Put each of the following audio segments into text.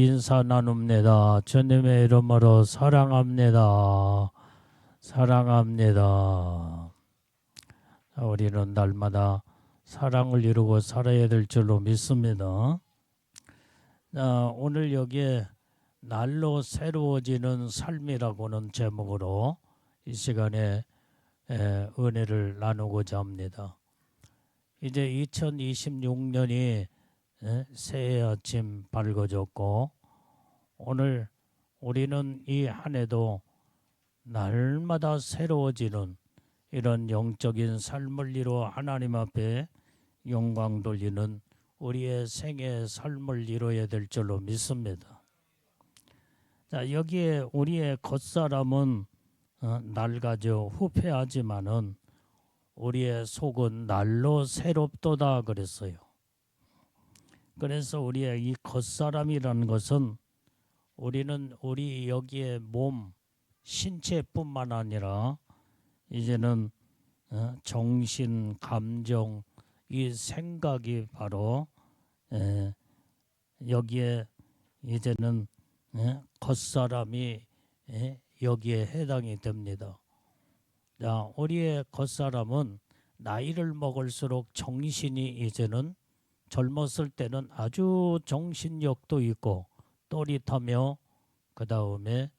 인사 나눕니다. 주님의 이름으로 사랑합니다. 사랑합니다. 우리는 날마다 사랑을 이루고 살아야 될 줄로 믿습니다. 오늘 여기에 날로 새로워지는 삶이라고는 제목으로 이 시간에 은혜를 나누고자 합니다. 이제 2026년이 새해 아침 밝아졌고, 오늘 우리는 이 한 해도 날마다 새로워지는 이런 영적인 삶을 이루어 하나님 앞에 영광 돌리는 우리의 생애의 삶을 이루어야 될 줄로 믿습니다. 자, 여기에 우리의 겉사람은 낡아져 후패하지만은 우리의 속은 날로 새롭도다 그랬어요. 그래서 우리의 이 겉사람이라는 것은 우리는 우리 여기에 몸, 신체뿐만 아니라 이제는 정신, 감정, 이 생각이 바로 여기에 이제는 겉사람이 여기에 해당이 됩니다. 자, 우리의 겉사람은 나이를 먹을수록 정신이 이제는 젊었을 때는 아주 정신력도 있고 또릿하며 그 다음에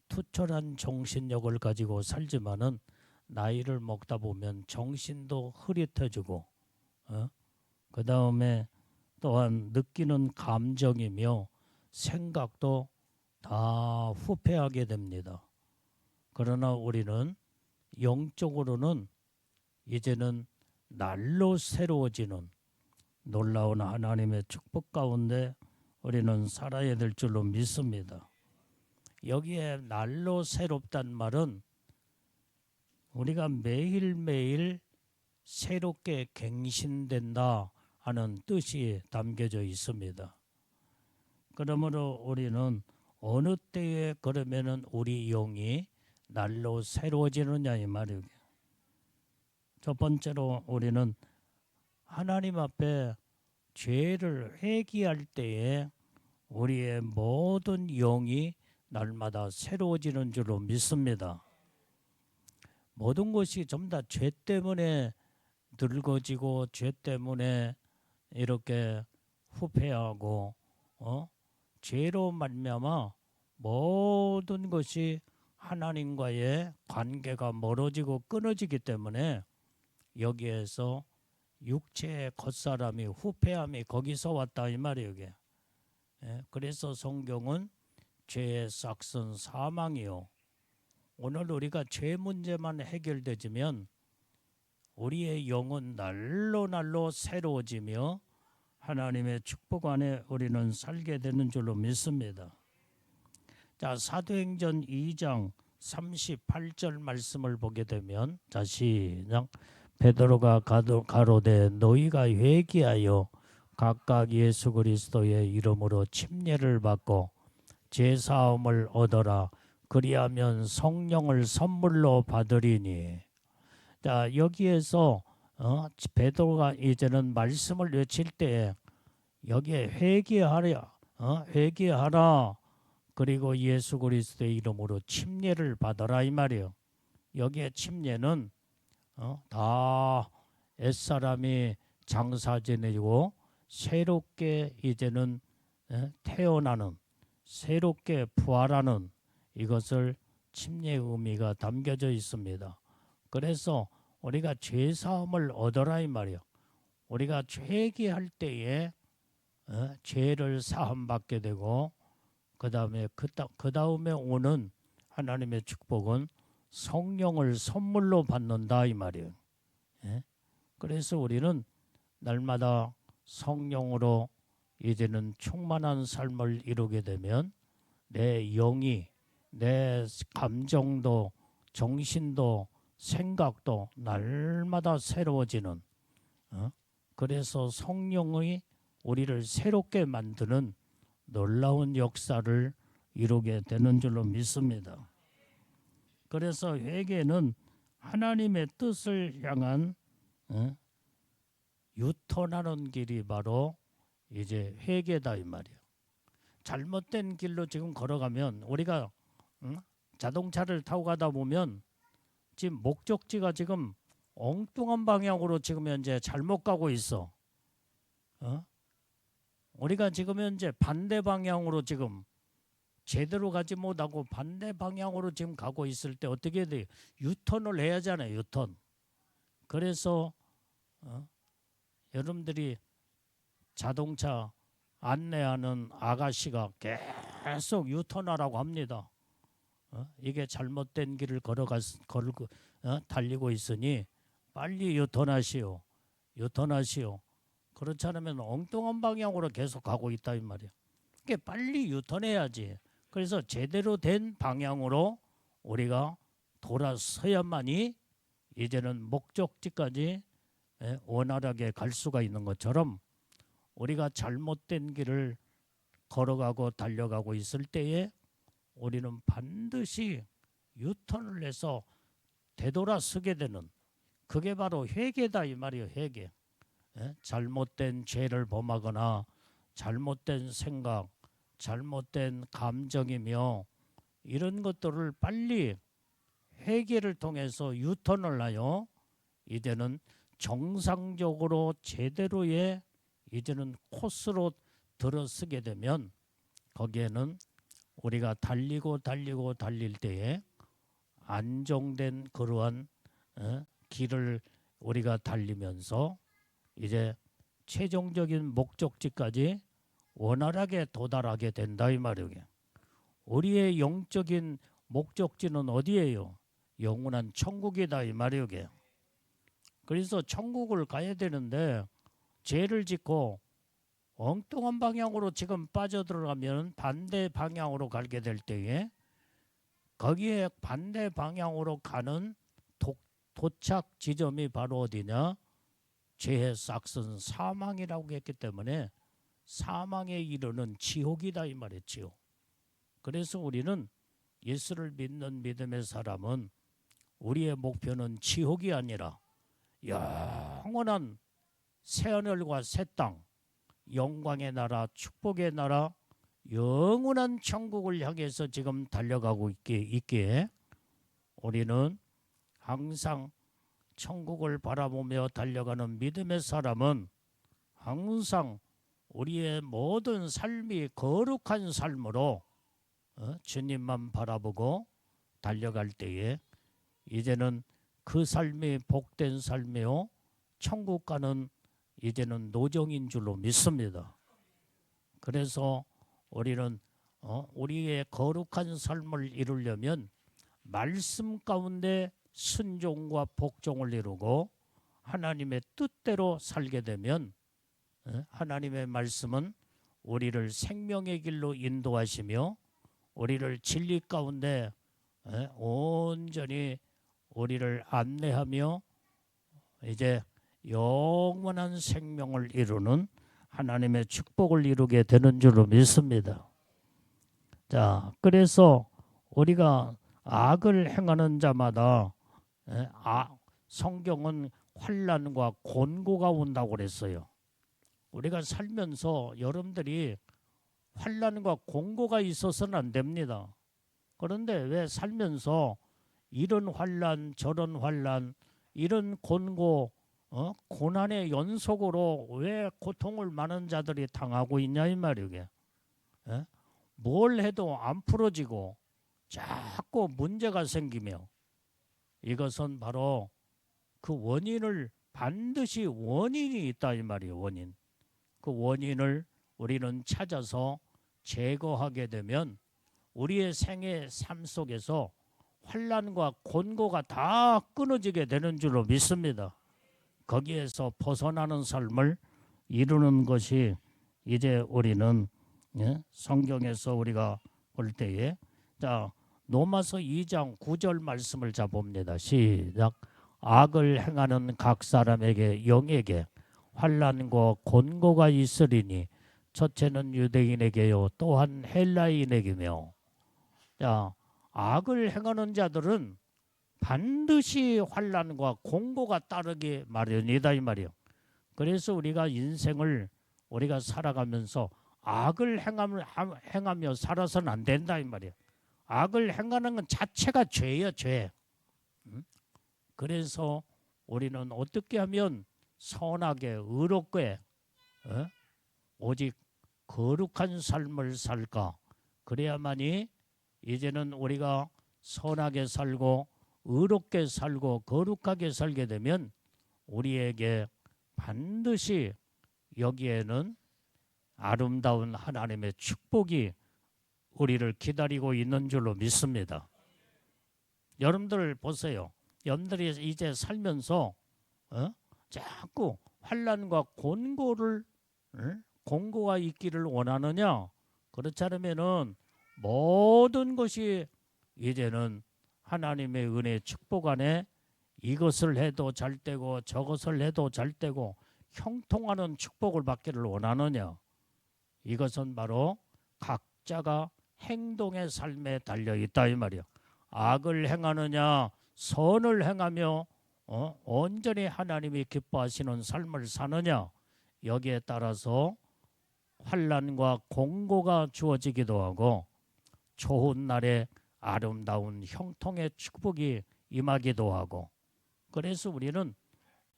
투철한 정신력을 가지고 살지만은 나이를 먹다 보면 정신도 흐릿해지고 그 다음에 또한 느끼는 감정이며 생각도 다 후패하게 됩니다. 그러나 우리는 영적으로는 이제는 날로 새로워지는 놀라운 하나님의 축복 가운데 우리는 살아야 될 줄로 믿습니다. 여기에 날로 새롭단 말은 우리가 매일매일 새롭게 갱신된다 하는 뜻이 담겨져 있습니다. 그러므로 우리는 어느 때에 그러면은 우리 영이 날로 새로워지느냐 이 말이에요. 첫 번째로 우리는 하나님 앞에 죄를 회개할 때에 우리의 모든 영이 날마다 새로워지는 줄로 믿습니다. 모든 것이 전부 다 죄 때문에 늙어지고 죄 때문에 이렇게 후패하고 죄로 말미암아 모든 것이 하나님과의 관계가 멀어지고 끊어지기 때문에 여기에서 육체의 겉사람이 후패함이 거기서 왔다 이 말이에요. 이게. 그래서 성경은 죄의 싹은 사망이요. 오늘 우리가 죄 문제만 해결되지면 우리의 영은 날로 새로워지며 하나님의 축복 안에 우리는 살게 되는 줄로 믿습니다. 자, 사도행전 2장 38절 말씀을 보게 되면, 자, 시작. 베드로가 가로되 너희가 회개하여 각각 예수 그리스도의 이름으로 침례를 받고 제사함을 얻어라. 그리하면 성령을 선물로 받으리니. 자, 여기에서 베드로가 이제는 말씀을 외칠 때 여기에 회개하라. 그리고 예수 그리스도의 이름으로 침례를 받아라 이 말이에요. 여기에 침례는 다 옛사람이 장사 지내고 새롭게 이제는 태어나는, 새롭게 부활하는 이것을 침례의 의미가 담겨져 있습니다. 그래서 우리가 죄사함을 얻어라 이 말이에요. 우리가 회개할 때에 죄를 사함받게 되고 그 다음에 오는 하나님의 축복은 성령을 선물로 받는다 이 말이에요. 그래서 우리는 날마다 성령으로 이제는 충만한 삶을 이루게 되면 내 영이, 내 감정도, 정신도, 생각도 날마다 새로워지는, 그래서 성령이 우리를 새롭게 만드는 놀라운 역사를 이루게 되는 줄로 믿습니다. 그래서 회개는 하나님의 뜻을 향한 유턴하는 길이 바로 이제 회개다 이 말이에요. 잘못된 길로 지금 걸어가면 우리가 자동차를 타고 가다 보면 지금 목적지가 지금 엉뚱한 방향으로 지금 현재 잘못 가고 있어. 우리가 지금 현재 반대 방향으로 지금 제대로 가지 못하고 반대 방향으로 지금 가고 있을 때 어떻게 돼? 유턴을 해야 하잖아요. 유턴. 그래서 여러분들이 자동차 안내하는 아가씨가 계속 유턴하라고 합니다. 이게 잘못된 길을 달리고 있으니 빨리 유턴하시오. 유턴하시오. 그렇지 않으면 엉뚱한 방향으로 계속 가고 있다 이 말이야. 그게 빨리 유턴해야지. 그래서 제대로 된 방향으로 우리가 돌아서야만이 이제는 목적지까지 원활하게 갈 수가 있는 것처럼 우리가 잘못된 길을 걸어가고 달려가고 있을 때에 우리는 반드시 유턴을 해서 되돌아서게 되는 그게 바로 회개다 이 말이에요. 회개. 잘못된 죄를 범하거나 잘못된 생각, 잘못된 감정이며 이런 것들을 빨리 회개를 통해서 유턴을 하여 이제는 정상적으로 제대로의 이제는 코스로 들어서게 되면 거기에는 우리가 달릴 때에 안정된 그러한 길을 우리가 달리면서 이제 최종적인 목적지까지 원활하게 도달하게 된다 이 말이에요. 우리의 영적인 목적지는 어디예요? 영원한 천국이다 이 말이에요. 그래서 천국을 가야 되는데 죄를 짓고 엉뚱한 방향으로 지금 빠져들어가면 반대 방향으로 가게 될 때에 거기에 반대 방향으로 가는 도착 지점이 바로 어디냐? 죄의 싹슨 사망이라고 했기 때문에 사망에 이르는 지옥이다 이 말이에요. 지옥. 그래서 우리는 예수를 믿는 믿음의 사람은 우리의 목표는 지옥이 아니라 영원한 새하늘과 새 땅, 영광의 나라, 축복의 나라, 영원한 천국을 향해서 지금 달려가고 있기에 우리는 항상 천국을 바라보며 달려가는 믿음의 사람은 항상 우리의 모든 삶이 거룩한 삶으로 주님만 바라보고 달려갈 때에 이제는 그 삶이 복된 삶이요 천국 가는 이제는 노정인 줄로 믿습니다. 그래서 우리는 우리의 거룩한 삶을 이루려면 말씀 가운데 순종과 복종을 이루고 하나님의 뜻대로 살게 되면 하나님의 말씀은 우리를 생명의 길로 인도하시며 우리를 진리 가운데 온전히 우리를 안내하며 이제 영원한 생명을 이루는 하나님의 축복을 이루게 되는 줄로 믿습니다. 자, 그래서 우리가 악을 행하는 자마다 성경은 환난과 곤고가 온다고 그랬어요. 우리가 살면서 여러분들이 환난과 곤고가 있어서는 안 됩니다. 그런데 왜 살면서 이런 환난 저런 환난 이런 곤고 고난의 연속으로 왜 고통을 많은 자들이 당하고 있냐 이 말이에요. 뭘 해도 안 풀어지고 자꾸 문제가 생기며 이것은 바로 그 원인을 반드시 원인이 있다 이 말이에요. 원인. 그 원인을 우리는 찾아서 제거하게 되면 우리의 생애 삶 속에서 환난과 곤고가 다 끊어지게 되는 줄로 믿습니다. 거기에서 벗어나는 삶을 이루는 것이 이제 우리는 성경에서 우리가 볼 때에 자 로마서 2장 9절 말씀을 잡봅니다. 시작. 악을 행하는 각 사람에게 영에게 환난과 곤고가 있으리니 첫째는 유대인에게요 또한 헬라인에게며. 자 악을 행하는 자들은 반드시 환난과 곤고가 따르기 마련이다 이 말이에요. 그래서 우리가 인생을 우리가 살아가면서 악을 행하며 살아서는 안 된다 이 말이야. 악을 행하는 건 자체가 죄야, 죄. 그래서 우리는 어떻게 하면 선하게 의롭게 오직 거룩한 삶을 살까? 그래야만이 이제는 우리가 선하게 살고 의롭게 살고 거룩하게 살게 되면 우리에게 반드시 여기에는 아름다운 하나님의 축복이 우리를 기다리고 있는 줄로 믿습니다. 여러분들 보세요. 여러분들이 이제 살면서 자꾸 환난과 공고가 있기를 원하느냐? 그렇지 않으면은 모든 것이 이제는 하나님의 은혜 축복 안에 이것을 해도 잘 되고 저것을 해도 잘 되고 형통하는 축복을 받기를 원하느냐? 이것은 바로 각자가 행동의 삶에 달려있다 이 말이야. 악을 행하느냐 선을 행하며 온전히 하나님이 기뻐하시는 삶을 사느냐, 여기에 따라서 환난과 공고가 주어지기도 하고 좋은 날에 아름다운 형통의 축복이 임하기도 하고, 그래서 우리는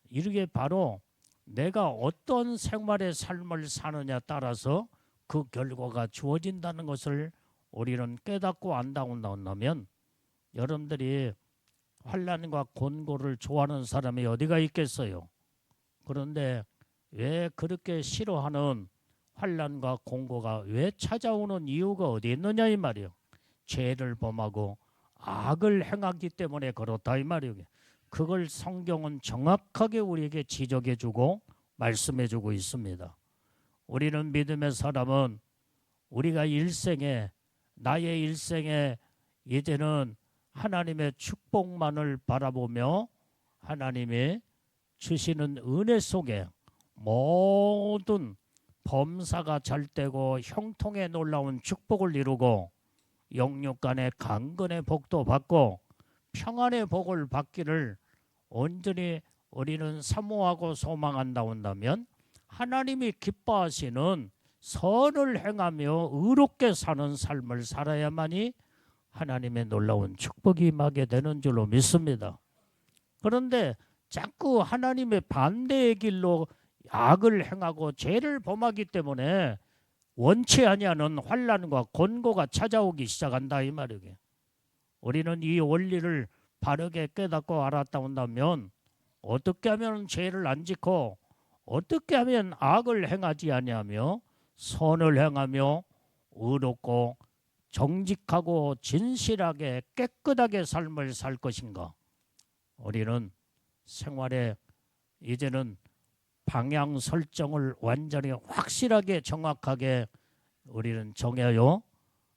이렇게 바로 내가 어떤 생활의 삶을 사느냐 따라서 그 결과가 주어진다는 것을 우리는 깨닫고 안다면, 여러분들이 환난과 곤고를 좋아하는 사람이 어디가 있겠어요? 그런데 왜 그렇게 싫어하는 환난과 공고가 왜 찾아오는 이유가 어디 있느냐 이 말이에요. 죄를 범하고 악을 행하기 때문에 그렇다 이 말이에요. 그걸 성경은 정확하게 우리에게 지적해주고 말씀해주고 있습니다. 우리는 믿음의 사람은 우리가 나의 일생에 이제는 하나님의 축복만을 바라보며 하나님이 주시는 은혜 속에 모든 범사가 잘 되고 형통에 놀라운 축복을 이루고 영육간의 강건의 복도 받고 평안의 복을 받기를 온전히 우리는 사모하고 소망한다면 하나님이 기뻐하시는 선을 행하며 의롭게 사는 삶을 살아야만이 하나님의 놀라운 축복이 임하게 되는 줄로 믿습니다. 그런데 자꾸 하나님의 반대의 길로 악을 행하고 죄를 범하기 때문에 원치 아니하는 환난과 곤고가 찾아오기 시작한다 이 말이에요. 우리는 이 원리를 바르게 깨닫고 알았다 온다면 어떻게 하면 죄를 안 짓고 어떻게 하면 악을 행하지 아니하며 선을 행하며 의롭고 정직하고 진실하게 깨끗하게 삶을 살 것인가? 우리는 생활에 이제는 방향 설정을 완전히 확실하게 정확하게 우리는 정해요.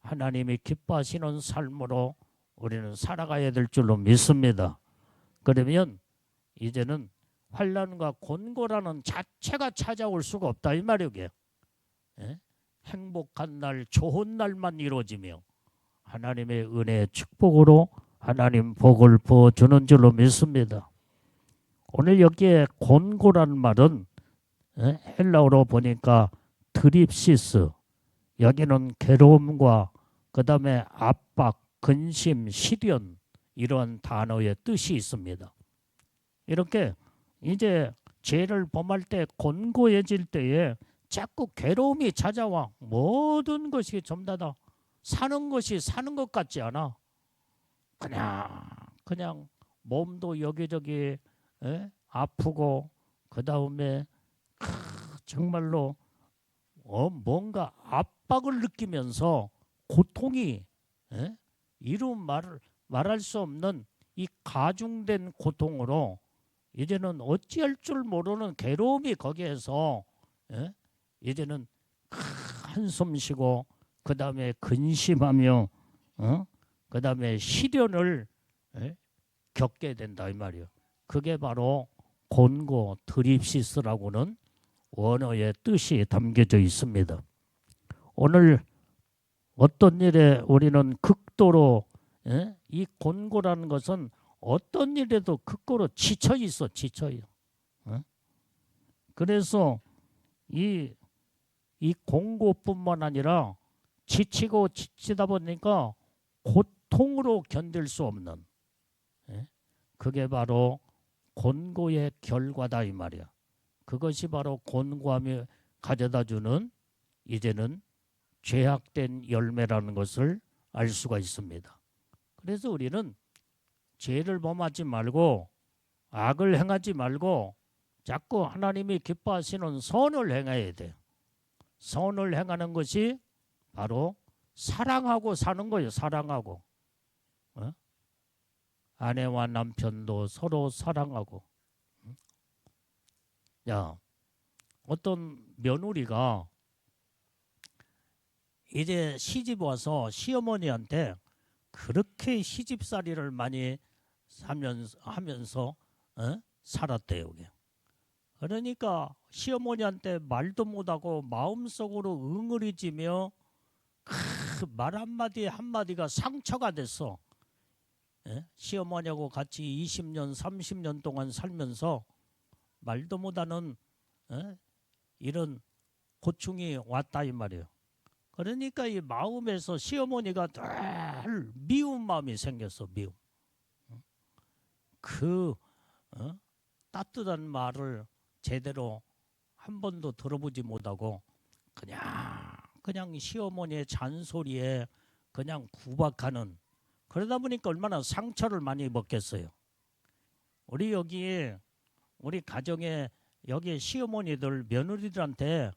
하나님이 기뻐하시는 삶으로 우리는 살아가야 될 줄로 믿습니다. 그러면 이제는 환난과 곤고라는 자체가 찾아올 수가 없다 이 말이에요. 행복한 날, 좋은 날만 이루어지며 하나님의 은혜의 축복으로 하나님 복을 부어주는 줄로 믿습니다. 오늘 여기에 곤고라는 말은 헬라어로 보니까 드립시스, 여기는 괴로움과 그 다음에 압박, 근심, 시련 이러한 단어의 뜻이 있습니다. 이렇게 이제 죄를 범할 때 곤고해질 때에 자꾸 괴로움이 찾아와. 모든 것이 전부 다 사는 것이 사는 것 같지 않아. 그냥 몸도 여기저기 아프고 그 다음에 정말로 뭔가 압박을 느끼면서 고통이 이루 말할 수 없는 이 가중된 고통으로 이제는 어찌할 줄 모르는 괴로움이 거기에서 이제는 한숨 쉬고 그 다음에 근심하며 그 다음에 시련을 겪게 된다 이 말이에요. 그게 바로 곤고 드립시스라고는 원어의 뜻이 담겨져 있습니다. 오늘 어떤 일에 우리는 극도로 이 곤고라는 것은 어떤 일에도 극도로 지쳐 있어. 그래서 이 이 공고뿐만 아니라 지치고 지치다 보니까 고통으로 견딜 수 없는, 예? 그게 바로 곤고의 결과다 이 말이야. 그것이 바로 곤고함이 가져다주는 이제는 죄악된 열매라는 것을 알 수가 있습니다. 그래서 우리는 죄를 범하지 말고 악을 행하지 말고 자꾸 하나님이 기뻐하시는 선을 행해야 돼. 선을 행하는 것이 바로 사랑하고 사는 거예요. 사랑하고. 어? 아내와 남편도 서로 사랑하고. 야, 어떤 며느리가 이제 시집 와서 시어머니한테 그렇게 시집살이를 많이 하면서 살았대요. 그러니까 시어머니한테 말도 못하고 마음속으로 응어리지며 말 한마디 한마디가 상처가 됐어. 시어머니하고 같이 20년 30년 동안 살면서 말도 못하는 이런 고충이 왔다 이 말이에요. 그러니까 이 마음에서 시어머니가 늘 미운 마음이 생겼어. 미움. 그 따뜻한 말을 제대로 한 번도 들어보지 못하고 그냥 시어머니의 잔소리에 그냥 구박하는, 그러다 보니까 얼마나 상처를 많이 먹겠어요. 우리 여기에 우리 가정에 여기 시어머니들 며느리들한테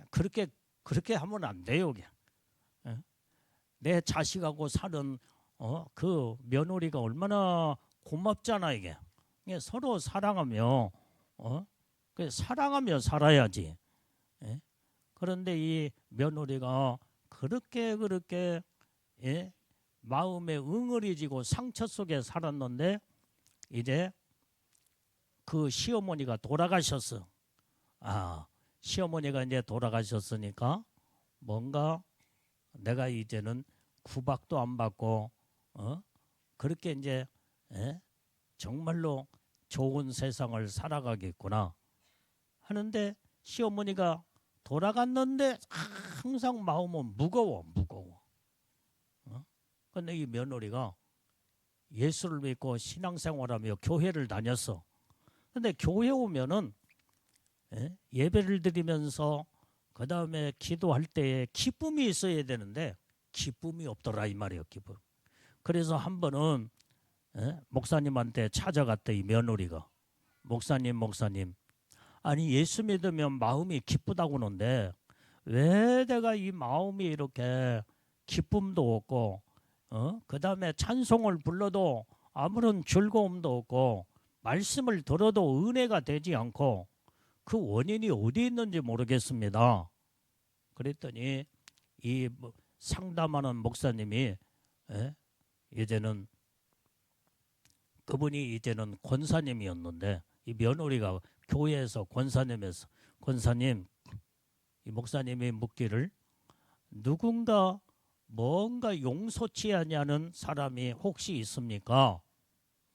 그렇게 하면 안 돼요. 내 자식하고 사는 그 며느리가 얼마나 고맙잖아 이게. 서로 사랑하며 사랑하며 살아야지. 그런데 이 며느리가 그렇게 마음에 응어리지고 상처 속에 살았는데 이제 그 시어머니가 돌아가셨어. 시어머니가 이제 돌아가셨으니까 뭔가 내가 이제는 구박도 안 받고 그렇게 이제 정말로 좋은 세상을 살아가겠구나 하는데 시어머니가 돌아갔는데 항상 마음은 무거워. 근데 이 며느리가 예수를 믿고 신앙생활하며 교회를 다녔어. 근데 교회 오면은 예배를 드리면서 그 다음에 기도할 때에 기쁨이 있어야 되는데 기쁨이 없더라 이 말이에요. 기쁨. 그래서 한 번은 목사님한테 찾아갔대 이 며느리가. 목사님 아니 예수 믿으면 마음이 기쁘다고 하는데 왜 내가 이 마음이 이렇게 기쁨도 없고 그 다음에 찬송을 불러도 아무런 즐거움도 없고 말씀을 들어도 은혜가 되지 않고 그 원인이 어디 있는지 모르겠습니다. 그랬더니 이 상담하는 목사님이 이제는 그분이 이제는 권사님이었는데 이 며느리가 교회에서 권사님에서 권사님, 이 목사님이 묻기를 누군가 뭔가 용서치 아니하는 사람이 혹시 있습니까?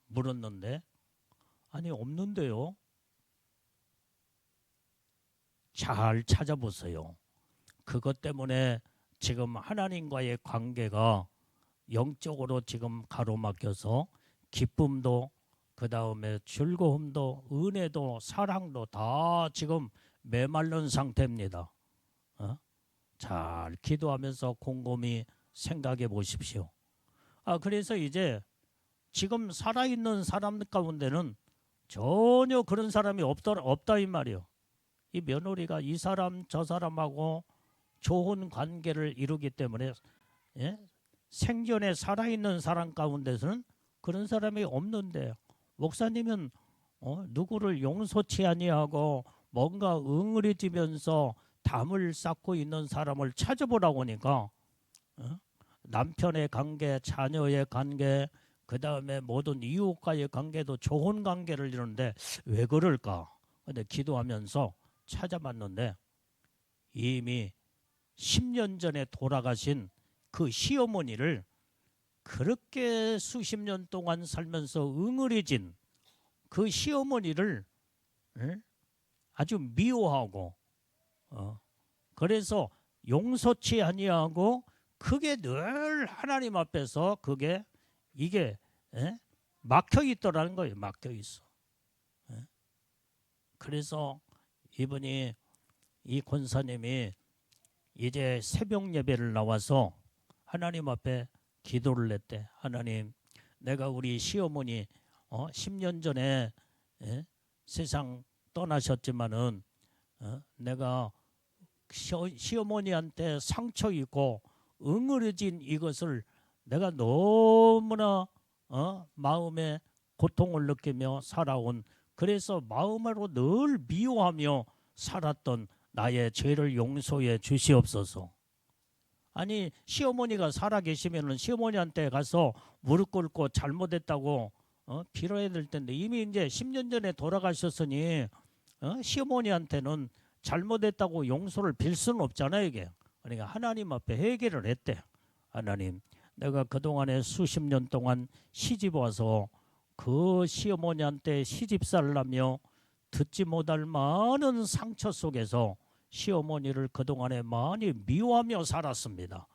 물었는데 아니 없는데요. 잘 찾아보세요. 그것 때문에 지금 하나님과의 관계가 영적으로 지금 가로막혀서 기쁨도 그 다음에 즐거움도 은혜도 사랑도 다 지금 메마른 상태입니다. 잘 기도하면서 곰곰이 생각해 보십시오. 그래서 이제 지금 살아있는 사람 가운데는 전혀 그런 사람이 없다 이 말이에요. 이 며느리가 이 사람 저 사람하고 좋은 관계를 이루기 때문에 생전에 살아있는 사람 가운데서는 그런 사람이 없는데 목사님은 누구를 용서치 아니하고 뭔가 응어리지면서 담을 쌓고 있는 사람을 찾아보라고 하니까 남편의 관계, 자녀의 관계, 그 다음에 모든 이웃과의 관계도 좋은 관계를 이루는데 왜 그럴까? 근데 기도하면서 찾아봤는데 이미 10년 전에 돌아가신 그 시어머니를 그렇게 수십 년 동안 살면서 응어리진 그 시어머니를 아주 미워하고 그래서 용서치 아니하고 그게 늘 하나님 앞에서 그게 이게 막혀 있더라는 거예요. 막혀 있어. 그래서 이분이 이 권사님이 이제 새벽 예배를 나와서 하나님 앞에 기도를 했대. 하나님, 내가 우리 시어머니 10년 전에 세상 떠나셨지만은 내가 시어머니한테 상처 입고 응어려진 이것을 내가 너무나 마음에 고통을 느끼며 살아온, 그래서 마음으로 늘 미워하며 살았던 나의 죄를 용서해 주시옵소서. 아니, 시어머니가 살아 계시면은 시어머니한테 가서 무릎 꿇고 잘못했다고 빌어야 될 텐데, 이미 이제 10년 전에 돌아가셨으니 시어머니한테는 잘못했다고 용서를 빌 수는 없잖아요, 이게. 그러니까 하나님 앞에 회개를 했대. 하나님, 내가 그동안에 수십 년 동안 시집 와서 그 시어머니한테 시집살라며 듣지 못할 많은 상처 속에서 시어머니를 그동안에 많이 미워하며 살았습니다.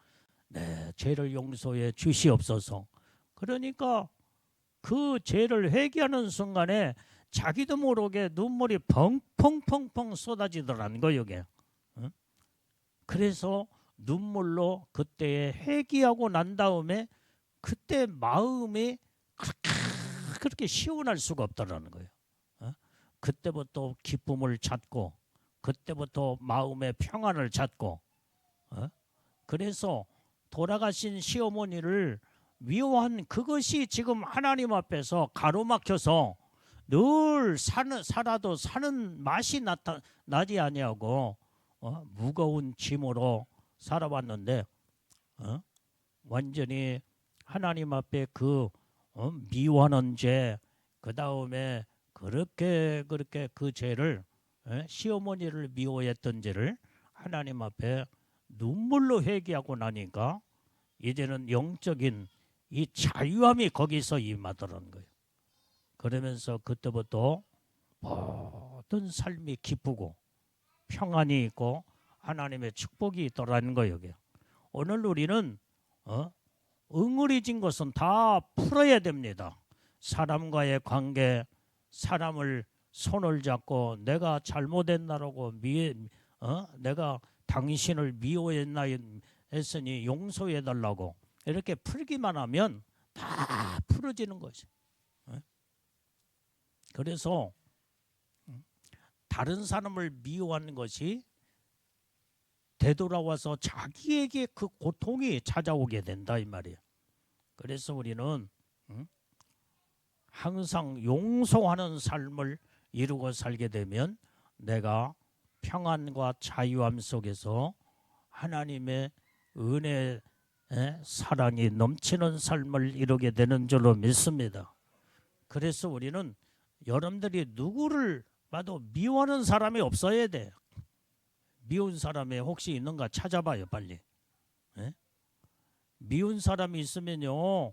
네, 죄를 용서해 주시옵소서. 그러니까 그 죄를 회개하는 순간에 자기도 모르게 눈물이 펑펑펑펑 쏟아지더라는 거예요, 이게. 그래서 눈물로 그때에 회개하고 난 다음에 그때 마음이 그렇게 시원할 수가 없다라는 거예요. 그때부터 기쁨을 찾고 그때부터 마음의 평안을 찾고 그래서 돌아가신 시어머니를 미워한 그것이 지금 하나님 앞에서 가로막혀서 늘 살아도 사는 맛이 나지 아니하고 무거운 짐으로 살아왔는데 완전히 하나님 앞에 그 미워하는 죄, 그 다음에 그렇게 그 죄를 시어머니를 미워했던 죄를 하나님 앞에 눈물로 회개하고 나니까 이제는 영적인 이 자유함이 거기서 임하더라는 거예요. 그러면서 그때부터 모든 삶이 기쁘고 평안이 있고 하나님의 축복이 있더라는 거예요. 여기. 오늘 우리는 응어리진 것은 다 풀어야 됩니다. 사람과의 관계, 사람을 손을 잡고 내가 잘못했나라고 내가 당신을 미워했나 했으니 용서해달라고 이렇게 풀기만 하면 다 풀어지는 거죠. 그래서 다른 사람을 미워하는 것이 되돌아와서 자기에게 그 고통이 찾아오게 된다 이 말이에요. 그래서 우리는 항상 용서하는 삶을 이루고 살게 되면 내가 평안과 자유함 속에서 하나님의 은혜, 사랑이 넘치는 삶을 이루게 되는 줄로 믿습니다. 그래서 우리는 여러분들이 누구를 봐도 미워하는 사람이 없어야 돼. 미운 사람이 혹시 있는가 찾아봐요, 빨리. 미운 사람이 있으면요,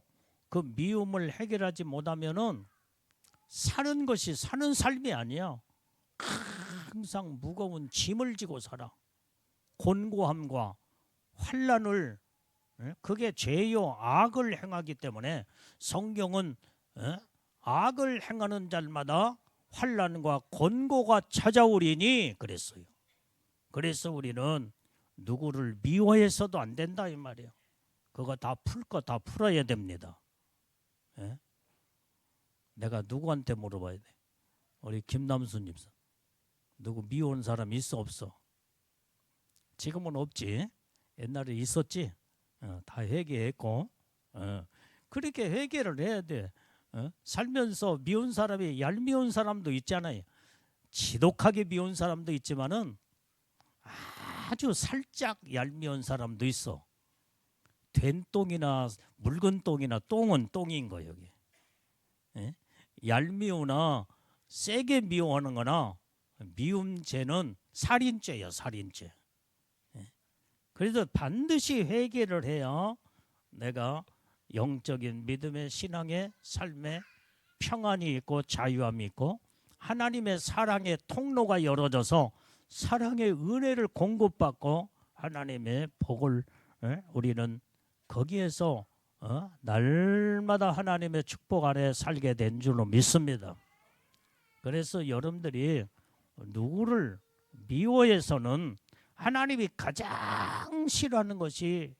그 미움을 해결하지 못하면은 사는 것이 사는 삶이 아니야. 항상 무거운 짐을 지고 살아. 곤고함과 환난을, 그게 죄요 악을 행하기 때문에 성경은 악을 행하는 자마다 환난과 곤고가 찾아오리니 그랬어요. 그래서 우리는 누구를 미워해서도 안 된다 이 말이에요. 그거 다 풀 거 다 풀어야 됩니다. 내가 누구한테 물어봐야 돼? 우리 김남수님, 누구 미워한 사람 있어 없어? 지금은 없지. 옛날에 있었지. 다 회개했고. 그렇게 회개를 해야 돼. 살면서 미운 사람이 얄미운 사람도 있잖아요. 지독하게 미운 사람도 있지만은 아주 살짝 얄미운 사람도 있어. 된 똥이나 묽은 똥이나 똥은 똥인 거예요. 여기. 얄미우나 세게 미워하는 거나 미움 죄는 살인죄야, 살인죄. 그래서 반드시 회개를 해야 내가 영적인 믿음의 신앙의 삶에 평안이 있고 자유함이 있고 하나님의 사랑의 통로가 열어져서 사랑의 은혜를 공급받고 하나님의 복을 우리는 거기에서 날마다 하나님의 축복 아래 살게 된 줄로 믿습니다. 그래서 여러분들이 누구를 미워해서는 하나님이 가장 싫어하는 것이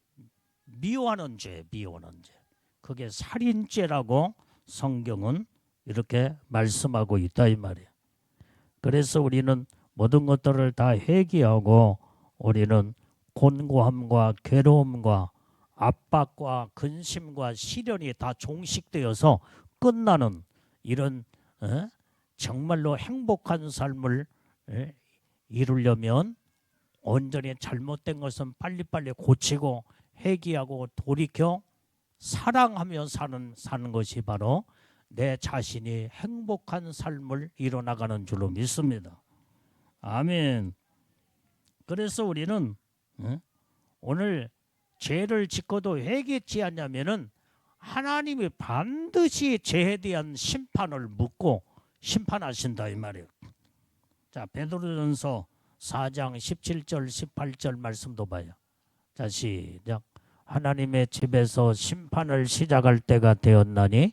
미워하는 죄, 미워하는 죄. 그게 살인죄라고 성경은 이렇게 말씀하고 있다 이 말이에요. 그래서 우리는 모든 것들을 다 회개하고 우리는 곤고함과 괴로움과 압박과 근심과 시련이 다 종식되어서 끝나는 이런 정말로 행복한 삶을 이루려면 온전히 잘못된 것은 빨리빨리 고치고 회개하고 돌이켜 사랑하며 사는 것이 바로 내 자신이 행복한 삶을 이뤄나가는 줄로 믿습니다. 아멘. 그래서 우리는 오늘 죄를 짓고도 회개치 않냐면은 하나님이 반드시 죄에 대한 심판을 묻고 심판하신다 이 말이에요. 자, 베드로전서 4장 17절 18절 말씀도 봐요. 자, 시작. 하나님의 집에서 심판을 시작할 때가 되었나니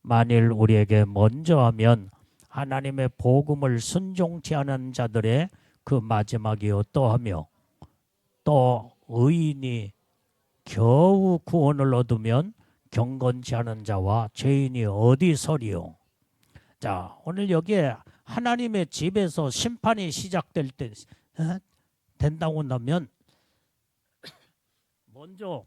만일 우리에게 먼저 하면 하나님의 복음을 순종치 않은 자들의 그 마지막이 어떠하며 또 의인이 겨우 구원을 얻으면 경건치 않은 자와 죄인이 어디 서리요. 자, 오늘 여기에 하나님의 집에서 심판이 시작될 때 된다고 한다면 먼저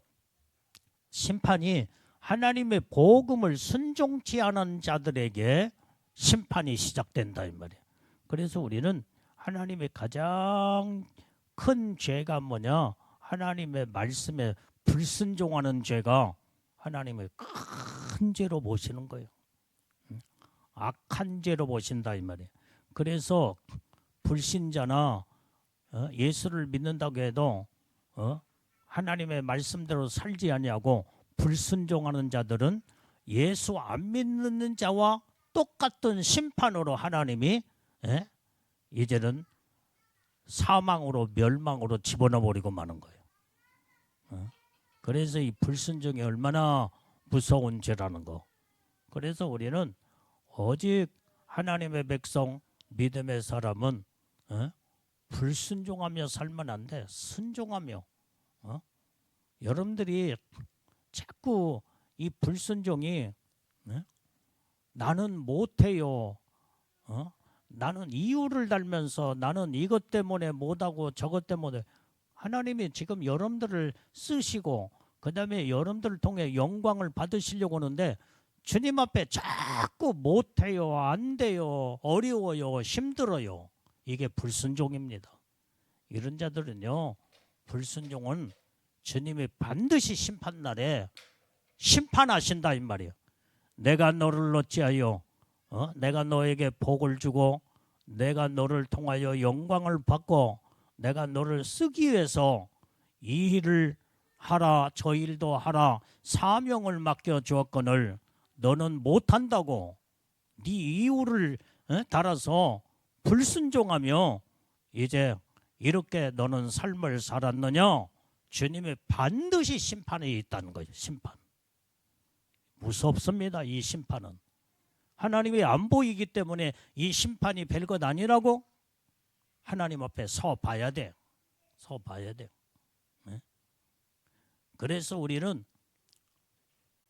심판이 하나님의 복음을 순종치 않은 자들에게 심판이 시작된다 이 말이에요. 그래서 우리는 하나님의 가장 큰 죄가 뭐냐? 하나님의 말씀에 불순종하는 죄가 하나님의 큰 죄로 보시는 거예요. 악한 죄로 보신다 이 말이에요. 그래서 불신자나 예수를 믿는다고 해도 하나님의 말씀대로 살지 아니하고 불순종하는 자들은 예수 안 믿는 자와 똑같은 심판으로 하나님이 이제는 사망으로 멸망으로 집어넣어 버리고 마는 거예요. 그래서 이 불순종이 얼마나 무서운 죄라는 거. 그래서 우리는 오직 하나님의 백성 믿음의 사람은 불순종하며 살면 안 돼. 순종하며. 여러분들이 자꾸 이 불순종이 나는 못해요. 나는 이유를 달면서 나는 이것 때문에 못하고 저것 때문에 하나님이 지금 여러분들을 쓰시고 그 다음에 여러분들을 통해 영광을 받으시려고 하는데 주님 앞에 자꾸 못해요, 안 돼요, 어려워요, 힘들어요. 이게 불순종입니다. 이런 자들은요, 불순종은 주님이 반드시 심판날에 심판하신다 이 말이에요. 내가 너를 어찌하여 내가 너에게 복을 주고 내가 너를 통하여 영광을 받고 내가 너를 쓰기 위해서 이 일을 하라 저 일도 하라 사명을 맡겨 주었거늘 너는 못한다고 네 이유를 달아서 불순종하며 이제 이렇게 너는 삶을 살았느냐? 주님의 반드시 심판이 있다는 거죠. 심판. 무섭습니다. 이 심판은. 하나님이 안 보이기 때문에 이 심판이 별것 아니라고 하나님 앞에 서 봐야 돼. 서 봐야 돼. 그래서 우리는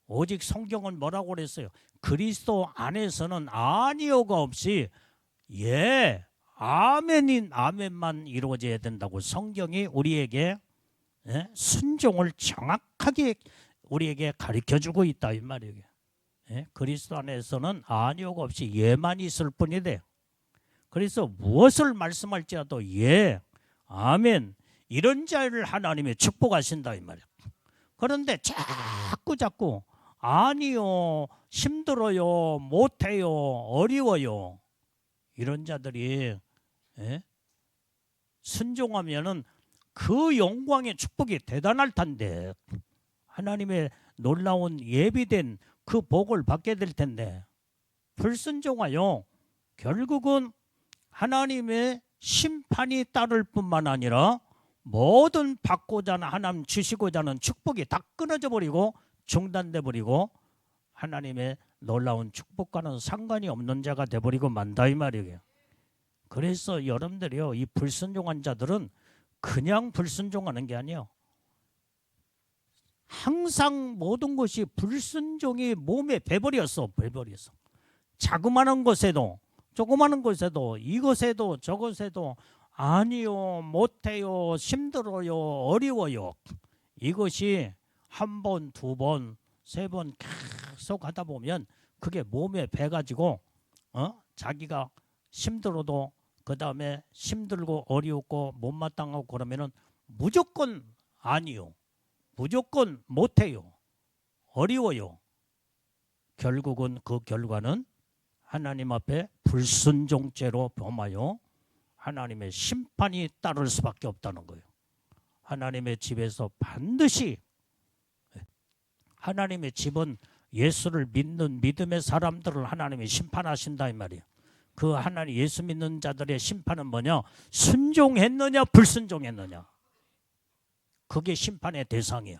오직 성경은 뭐라고 그랬어요? 그리스도 안에서는 아니오가 없이 예, 아멘인 아멘만 이루어져야 된다고 성경이 우리에게 순종을 정확하게 우리에게 가르쳐주고 있다 이 말이에요. 그리스도 안에서는 아니오가 없이 예만 있을 뿐이래. 그래서 무엇을 말씀할지라도 예, 아멘 이런 자를 하나님이 축복하신다 이 말이에요. 그런데 자꾸 아니요, 힘들어요, 못해요, 어려워요 이런 자들이 순종하면은 그 영광의 축복이 대단할 텐데 하나님의 놀라운 예비된 그 복을 받게 될 텐데 불순종하여 결국은 하나님의 심판이 따를 뿐만 아니라 모든 받고자 하는 하나님 주시고자 하는 축복이 다 끊어져 버리고 중단돼 버리고 하나님의 놀라운 축복과는 상관이 없는 자가 돼 버리고 만다 이 말이에요. 그래서 여러분들이요, 이 불순종한 자들은 그냥 불순종하는 게 아니에요. 항상 모든 것이 불순종이 몸에 배버렸어. 자그마한 것에도 조그마한 것에도 이것에도 저것에도 아니요, 못해요, 힘들어요, 어려워요. 이것이 한 번, 두 번, 세 번 계속 하다 보면 그게 몸에 배가지고 자기가 힘들어도 그 다음에 힘들고 어렵고 못마땅하고 그러면은 무조건 아니요, 무조건 못해요, 어려워요. 결국은 그 결과는 하나님 앞에 불순종죄로 범하여 하나님의 심판이 따를 수밖에 없다는 거예요. 하나님의 집에서 반드시, 하나님의 집은 예수를 믿는 믿음의 사람들을 하나님이 심판하신다 이 말이에요. 그 하나님 예수 믿는 자들의 심판은 뭐냐? 순종했느냐 불순종했느냐. 그게 심판의 대상이에요.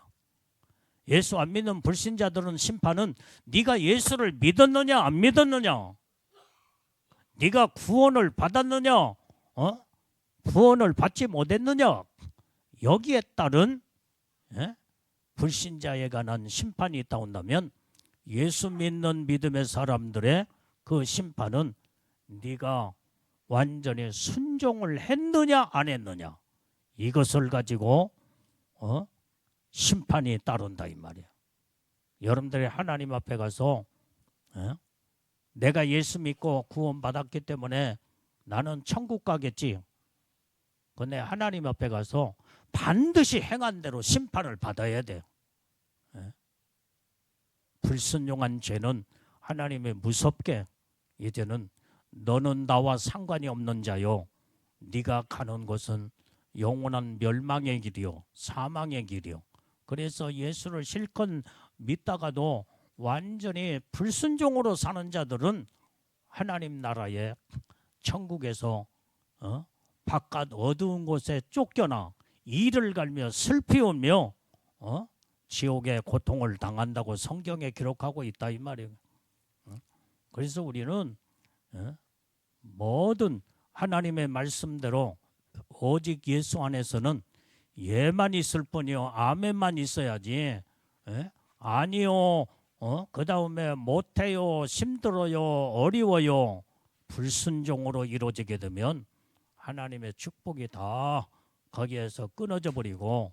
예수 안 믿는 불신자들은 심판은 네가 예수를 믿었느냐 안 믿었느냐, 네가 구원을 받았느냐 구원을 받지 못했느냐, 여기에 따른 불신자에 관한 심판이 있다 온다면 예수 믿는 믿음의 사람들의 그 심판은 네가 완전히 순종을 했느냐 안 했느냐, 이것을 가지고 심판이 따른다 이 말이야. 여러분들이 하나님 앞에 가서 내가 예수 믿고 구원받았기 때문에 나는 천국 가겠지. 근데 하나님 앞에 가서 반드시 행한 대로 심판을 받아야 돼. 불순종한 죄는 하나님이 무섭게 이제는 너는 나와 상관이 없는 자요, 네가 가는 곳은 영원한 멸망의 길이요 사망의 길이요. 그래서 예수를 실컷 믿다가도 완전히 불순종으로 사는 자들은 하나님 나라의 천국에서 바깥 어두운 곳에 쫓겨나 이를 갈며 슬피 울며 지옥의 고통을 당한다고 성경에 기록하고 있다 이 말이에요. 그래서 우리는 모든 하나님의 말씀대로 오직 예수 안에서는 예만 있을 뿐이요 아멘만 있어야지 아니요 그 다음에 못해요, 힘들어요, 어려워요, 불순종으로 이루어지게 되면 하나님의 축복이 다 거기에서 끊어져 버리고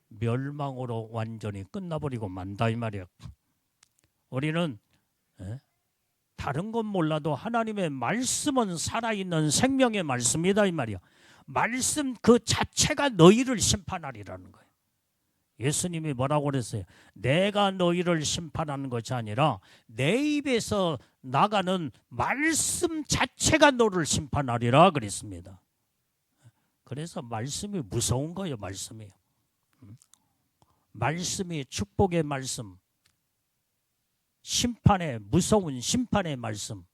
멸망으로 완전히 끝나버리고 만다 이 말이야. 우리는 다른 건 몰라도 하나님의 말씀은 살아있는 생명의 말씀이다 이 말이야. 말씀 그 자체가 너희를 심판하리라는 거예요. 예수님이 뭐라고 그랬어요? 내가 너희를 심판하는 것이 아니라 내 입에서 나가는 말씀 자체가 너를 심판하리라 그랬습니다. 그래서 말씀이 무서운 거예요. 말씀이 축복의 말씀, 심판의 무서운 심판의 말씀.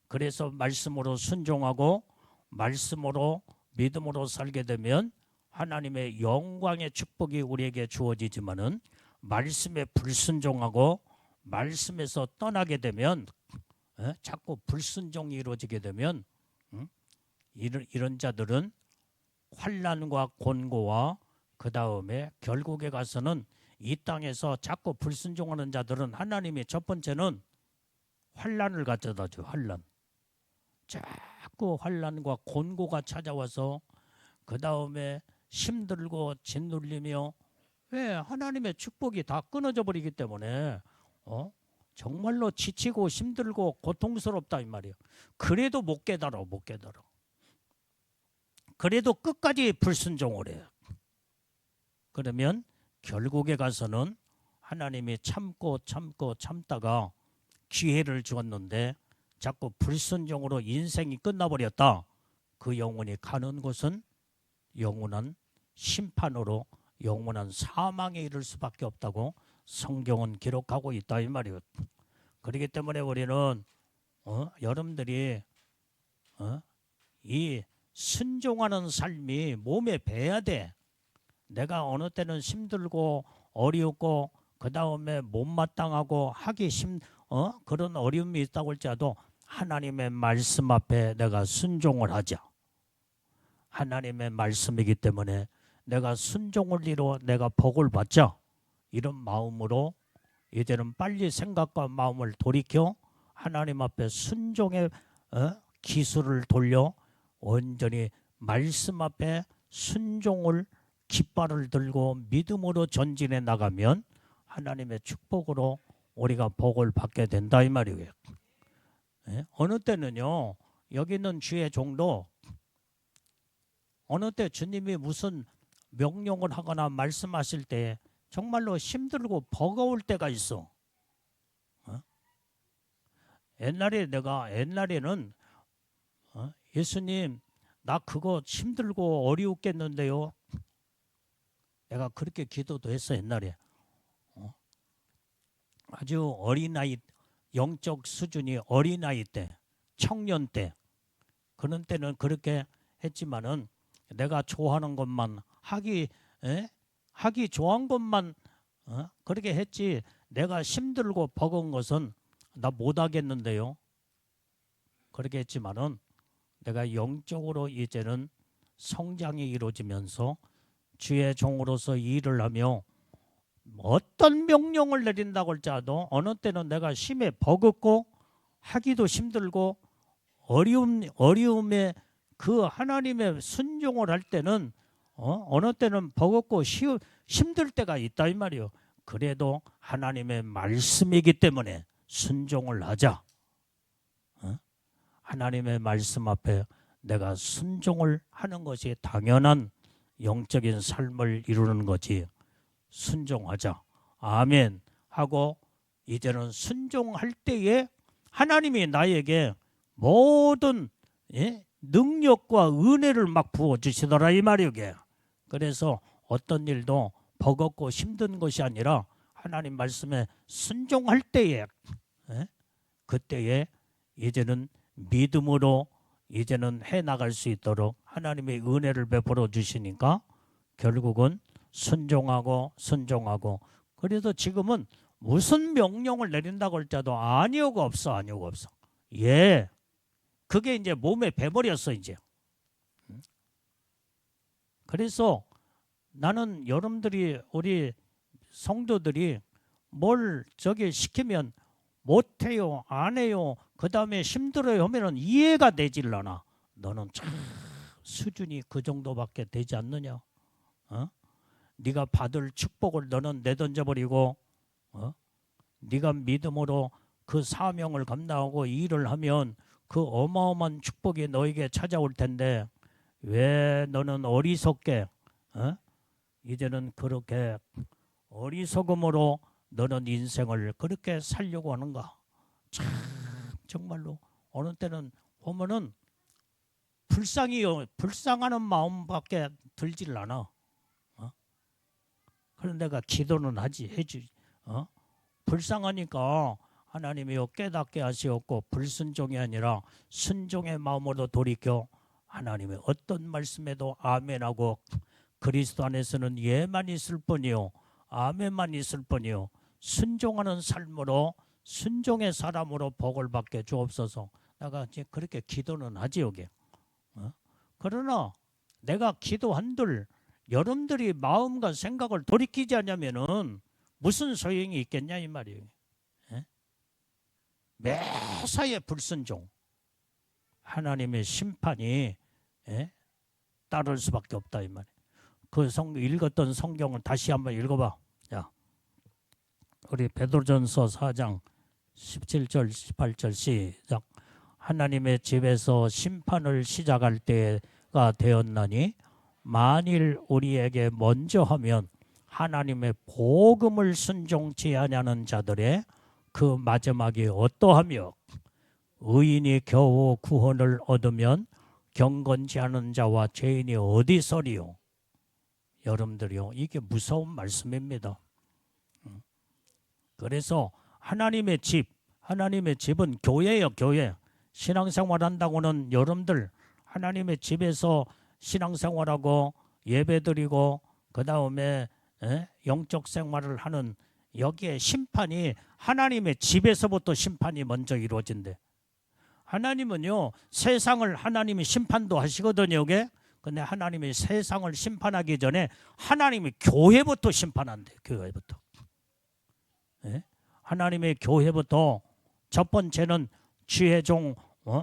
그래서 말씀으로 순종하고 말씀으로 믿음으로 살게 되면 하나님의 영광의 축복이 우리에게 주어지지만은 말씀에 불순종하고 말씀에서 떠나게 되면 자꾸 불순종이 이루어지게 되면 이런 자들은 환난과 곤고와 그 다음에 결국에 가서는 이 땅에서 자꾸 불순종하는 자들은 하나님이 첫 번째는 환난을 가져다 줘. 환난. 자꾸 환난과 곤고가 찾아와서 그 다음에 힘들고 짓눌리며, 왜? 하나님의 축복이 다 끊어져 버리기 때문에 정말로 지치고 힘들고 고통스럽다 이 말이에요. 그래도 못 깨달아. 그래도 끝까지 불순종을 해요. 그러면 결국에 가서는 하나님이 참다가 기회를 주었는데 자꾸 불순종으로 인생이 끝나버렸다. 그 영혼이 가는 곳은 영원한 심판으로 영원한 사망에 이를 수밖에 없다고 성경은 기록하고 있다 이 말이에요. 그렇기 때문에 우리는 여러분들이 이 순종하는 삶이 몸에 배야 돼. 내가 어느 때는 힘들고 어렵고 그 다음에 못마땅하고 그런 어려움이 있다고 할지라도 하나님의 말씀 앞에 내가 순종을 하자. 하나님의 말씀이기 때문에 내가 순종을 이루어 내가 복을 받자. 이런 마음으로 이제는 빨리 생각과 마음을 돌이켜 하나님 앞에 순종의 기술을 돌려 온전히 말씀 앞에 순종을 깃발을 들고 믿음으로 전진해 나가면 하나님의 축복으로 우리가 복을 받게 된다 이 말이에요. 어느 때는요, 여기 있는 주의 종도 어느 때 주님이 무슨 명령을 하거나 말씀하실 때 정말로 힘들고 버거울 때가 있어. 옛날에는 예수님 나 그거 힘들고 어려웠겠는데요. 내가 그렇게 기도도 했어 옛날에. 아주 어린아이 영적 수준이 어린아이 때 청년 때 그런 때는 그렇게 했지만은 내가 좋아하는 것만 하기 좋아한 것만 그렇게 했지 내가 힘들고 버거운 것은 나 못하겠는데요. 그렇게 했지만은 내가 영적으로 이제는 성장이 이루어지면서 주의 종으로서 일을 하며 어떤 명령을 내린다고 할지라도 어느 때는 내가 심히 버겁고 하기도 힘들고 어려움에 그 하나님의 순종을 할 때는 어느 때는 버겁고 힘들 때가 있다 이 말이요. 그래도 하나님의 말씀이기 때문에 순종을 하자. 하나님의 말씀 앞에 내가 순종을 하는 것이 당연한 영적인 삶을 이루는 거지. 순종하자. 아멘 하고 이제는 순종할 때에 하나님이 나에게 모든 능력과 은혜를 막 부어주시더라 이 말이요. 그래서 어떤 일도 버겁고 힘든 것이 아니라 하나님 말씀에 순종할 때에 그때에 이제는 믿음으로 이제는 해나갈 수 있도록 하나님의 은혜를 베풀어 주시니까 결국은 순종하고 그래서 지금은 무슨 명령을 내린다고 할지라도 아니오가 없어. 예, 그게 이제 몸에 배버렸어 이제. 그래서 나는 여러분들이 우리 성도들이 뭘 저기 시키면 못해요 안 해요 그 다음에 힘들어요 하면은 이해가 되질 않아. 너는 참 수준이 그 정도밖에 되지 않느냐. 네가 받을 축복을 너는 내던져버리고 네가 믿음으로 그 사명을 감당하고 일을 하면 그 어마어마한 축복이 너에게 찾아올 텐데 왜 너는 어리석게 이제는 그렇게 어리석음으로 너는 인생을 그렇게 살려고 하는가. 참 정말로 어느 때는 보면은 불쌍하는 마음밖에 들질 않아. 그런 내가 기도는 해주지. 불쌍하니까 하나님이여 깨닫게 하시옵고 불순종이 아니라 순종의 마음으로 돌이켜 하나님의 어떤 말씀에도 아멘하고 그리스도 안에서는 예만 있을 뿐이요 아멘만 있을 뿐이요 순종하는 삶으로 순종의 사람으로 복을 받게 주옵소서. 내가 이제 그렇게 기도는 하지 여기. 그러나 내가 기도한들 여러분들이 마음과 생각을 돌이키지 않으면은 무슨 소용이 있겠냐 이 말이에요. 매사에 불순종 하나님의 심판이 따를 수밖에 없다 이 말이에요. 그 읽었던 성경을 다시 한번 읽어봐. 자, 우리 베드로전서 4장 17절 18절 시작. 하나님의 집에서 심판을 시작할 때가 되었나니 만일 우리에게 먼저 하면 하나님의 복음을 순종치 아니하는 자들의 그 마지막이 어떠하며 의인이 겨우 구원을 얻으면 경건치 않은 자와 죄인이 어디서리요. 여러분들이요 이게 무서운 말씀입니다. 그래서 하나님의 집은 교회예요. 교회. 신앙생활 한다고는 여러분들 하나님의 집에서 신앙생활하고 예배드리고 그 다음에 영적 생활을 하는 여기에 심판이 하나님의 집에서부터 심판이 먼저 이루어진대. 하나님은요 세상을 하나님이 심판도 하시거든요. 이게 근데 하나님이 세상을 심판하기 전에 하나님이 교회부터 심판한대. 교회부터. 하나님의 교회부터 첫 번째는 지혜종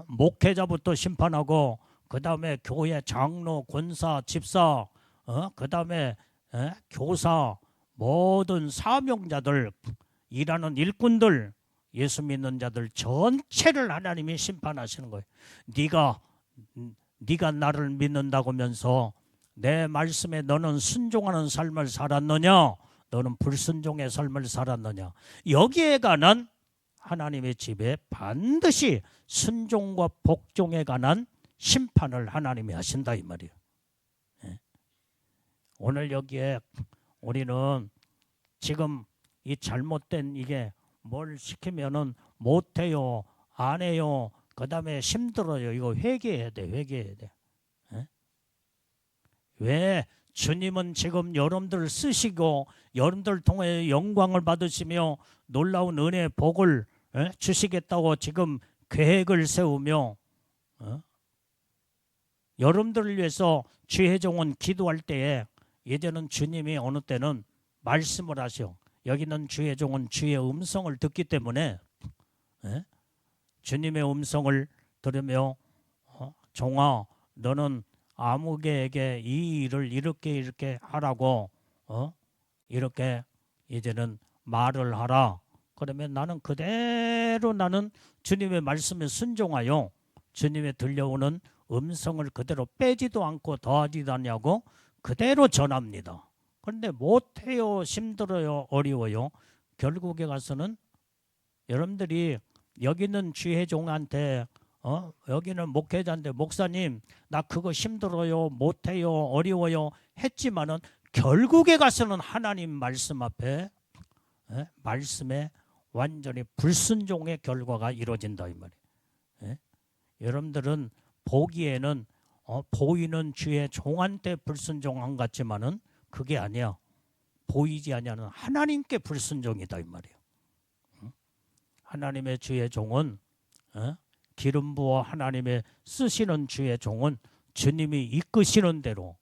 목회자부터 심판하고 그 다음에 교회 장로, 권사, 집사, 그 다음에 교사, 모든 사명자들, 일하는 일꾼들, 예수 믿는 자들 전체를 하나님이 심판하시는 거예요. 네가 나를 믿는다고 하면서 내 말씀에 너는 순종하는 삶을 살았느냐, 너는 불순종의 삶을 살았느냐. 여기에 관한 하나님의 집에 반드시 순종과 복종에 관한 심판을 하나님이 하신다 이 말이에요. 오늘 여기에 우리는 지금 이 잘못된 이게 뭘 시키면은 못해요, 안 해요, 그 다음에 힘들어요. 이거 회개해야 돼, 회개해야 돼. 왜 주님은 지금 여러분들을 쓰시고 여러분들 통해 영광을 받으시며 놀라운 은혜 복을 주시겠다고 지금 계획을 세우며 여러분들을 위해서 주의 종은 기도할 때에 예전은 주님이 어느 때는 말씀을 하셔. 여기는 주의 종은 주의 음성을 듣기 때문에 주님의 음성을 들으며 종아 너는 아무개에게 이 일을 이렇게 하라고 이렇게 이제는 말을 하라. 그러면 나는 그대로 나는 주님의 말씀에 순종하여 주님의 들려오는 음성을 그대로 빼지도 않고 더하지도 않냐고 그대로 전합니다. 그런데 못해요, 힘들어요, 어려워요. 결국에 가서는 여러분들이 여기 있는 주의 종한테 여기는 목회자인데 목사님 나 그거 힘들어요, 못해요, 어려워요 했지만은 결국에 가서는 하나님 말씀 앞에 말씀에 완전히 불순종의 결과가 이루어진다 이 말이에요. 여러분들은 보기에는 보이는 주의 종한테 불순종한 것 같지만은 그게 아니야. 보이지 아니하는 하나님께 불순종이다 이 말이에요. 하나님의 주의 종은 기름 부어 하나님의 쓰시는 주의 종은 주님이 이끄시는 대로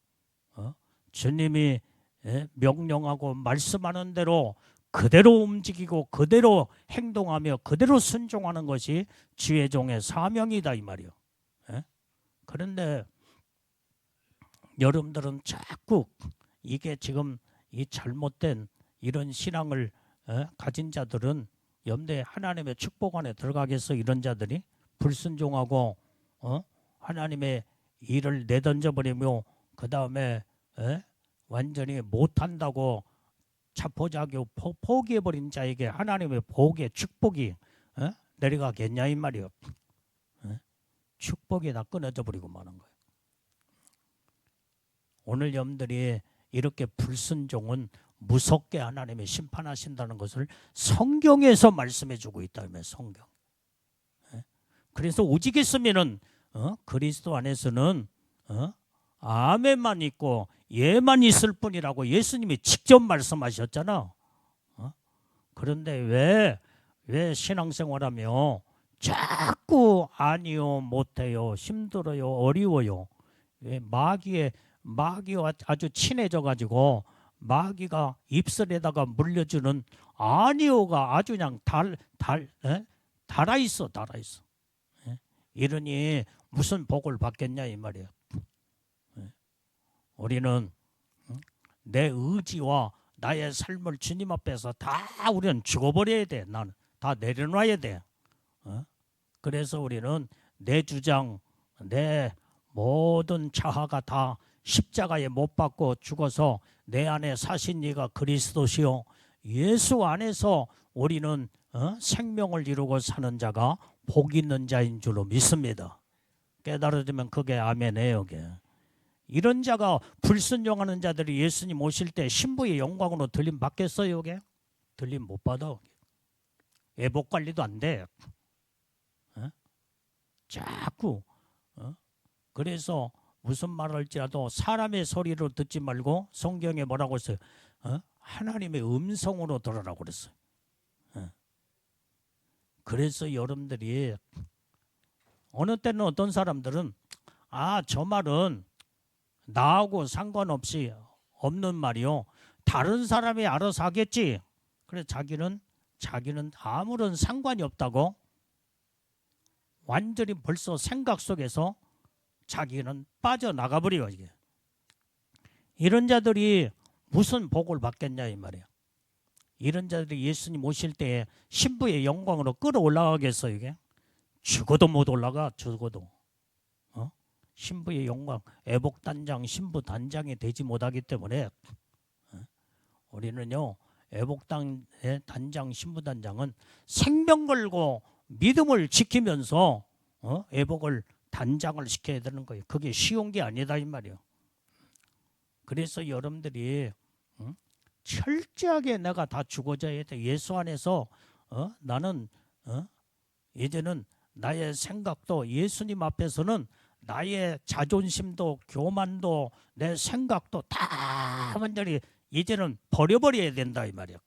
주님이 명령하고 말씀하는 대로 그대로 움직이고 그대로 행동하며 그대로 순종하는 것이 주의 종의 사명이다 이 말이에요. 그런데 여러분들은 자꾸 이게 지금 이 잘못된 이런 신앙을 가진 자들은 염두에 하나님의 축복 안에 들어가겠어. 이런 자들이 불순종하고 하나님의 일을 내던져버리며 그 다음에 완전히 못한다고 자포자기 포기해버린 자에게 하나님의 복의 축복이 내려가겠냐 이 말이요. 축복이 다 끊어져 버리고 마는 거예요. 오늘 여러분들이 이렇게 불순종은 무섭게 하나님이 심판하신다는 것을 성경에서 말씀해 주고 있다면 성경. 그래서 오직했으면은 그리스도 안에서는 아멘만 있고 예만 있을 뿐이라고 예수님이 직접 말씀하셨잖아. 그런데 왜 신앙생활하며 자꾸 아니요, 못해요, 힘들어요, 어려워요. 왜 마귀와 아주 친해져 가지고 마귀가 입술에다가 물려주는 아니요가 아주 그냥 달아 있어. 이러니 무슨 복을 받겠냐 이 말이야. 우리는 내 의지와 나의 삶을 주님 앞에서 다 우리는 죽어버려야 돼. 나는 다 내려놔야 돼. 그래서 우리는 내 주장, 내 모든 자아가 다 십자가에 못 박고 죽어서 내 안에 사신 이가 그리스도시요 예수 안에서 우리는 생명을 이루고 사는 자가 복 있는 자인 줄로 믿습니다. 깨달아지면 그게 아멘이에요. 그게. 이런 자가 불순종하는 자들이 예수님 오실 때 신부의 영광으로 들림 받겠어요? 그게? 들림 못 받아. 애복 관리도 안 돼. 자꾸 그래서 무슨 말을 할지라도 사람의 소리로 듣지 말고 성경에 뭐라고 했어요? 하나님의 음성으로 들으라고 그랬어요. 그래서 여러분들이 어느 때는 어떤 사람들은 저 말은 나하고 상관없이 없는 말이요. 다른 사람이 알아서 하겠지. 그래서 자기는 아무런 상관이 없다고 완전히 벌써 생각 속에서 자기는 빠져나가 버려요. 이게. 이런 자들이 무슨 복을 받겠냐 이 말이에요. 이런 자들이 예수님 오실 때에 신부의 영광으로 끌어올라가겠어요. 이게 죽어도 못 올라가. 죽어도 신부의 영광, 애복단장, 신부단장이 되지 못하기 때문에 우리는요, 애복단의 단장, 신부단장은 생명 걸고 믿음을 지키면서 애복을 단장을 시켜야 되는 거예요. 그게 쉬운 게 아니다 이 말이에요. 그래서 여러분들이 철저하게 내가 다 죽어져야 돼. 예수 안에서 나는 이제는 나의 생각도 예수님 앞에서는 나의 자존심도 교만도 내 생각도 다 완전히 이제는 버려버려야 된다 이 말이야.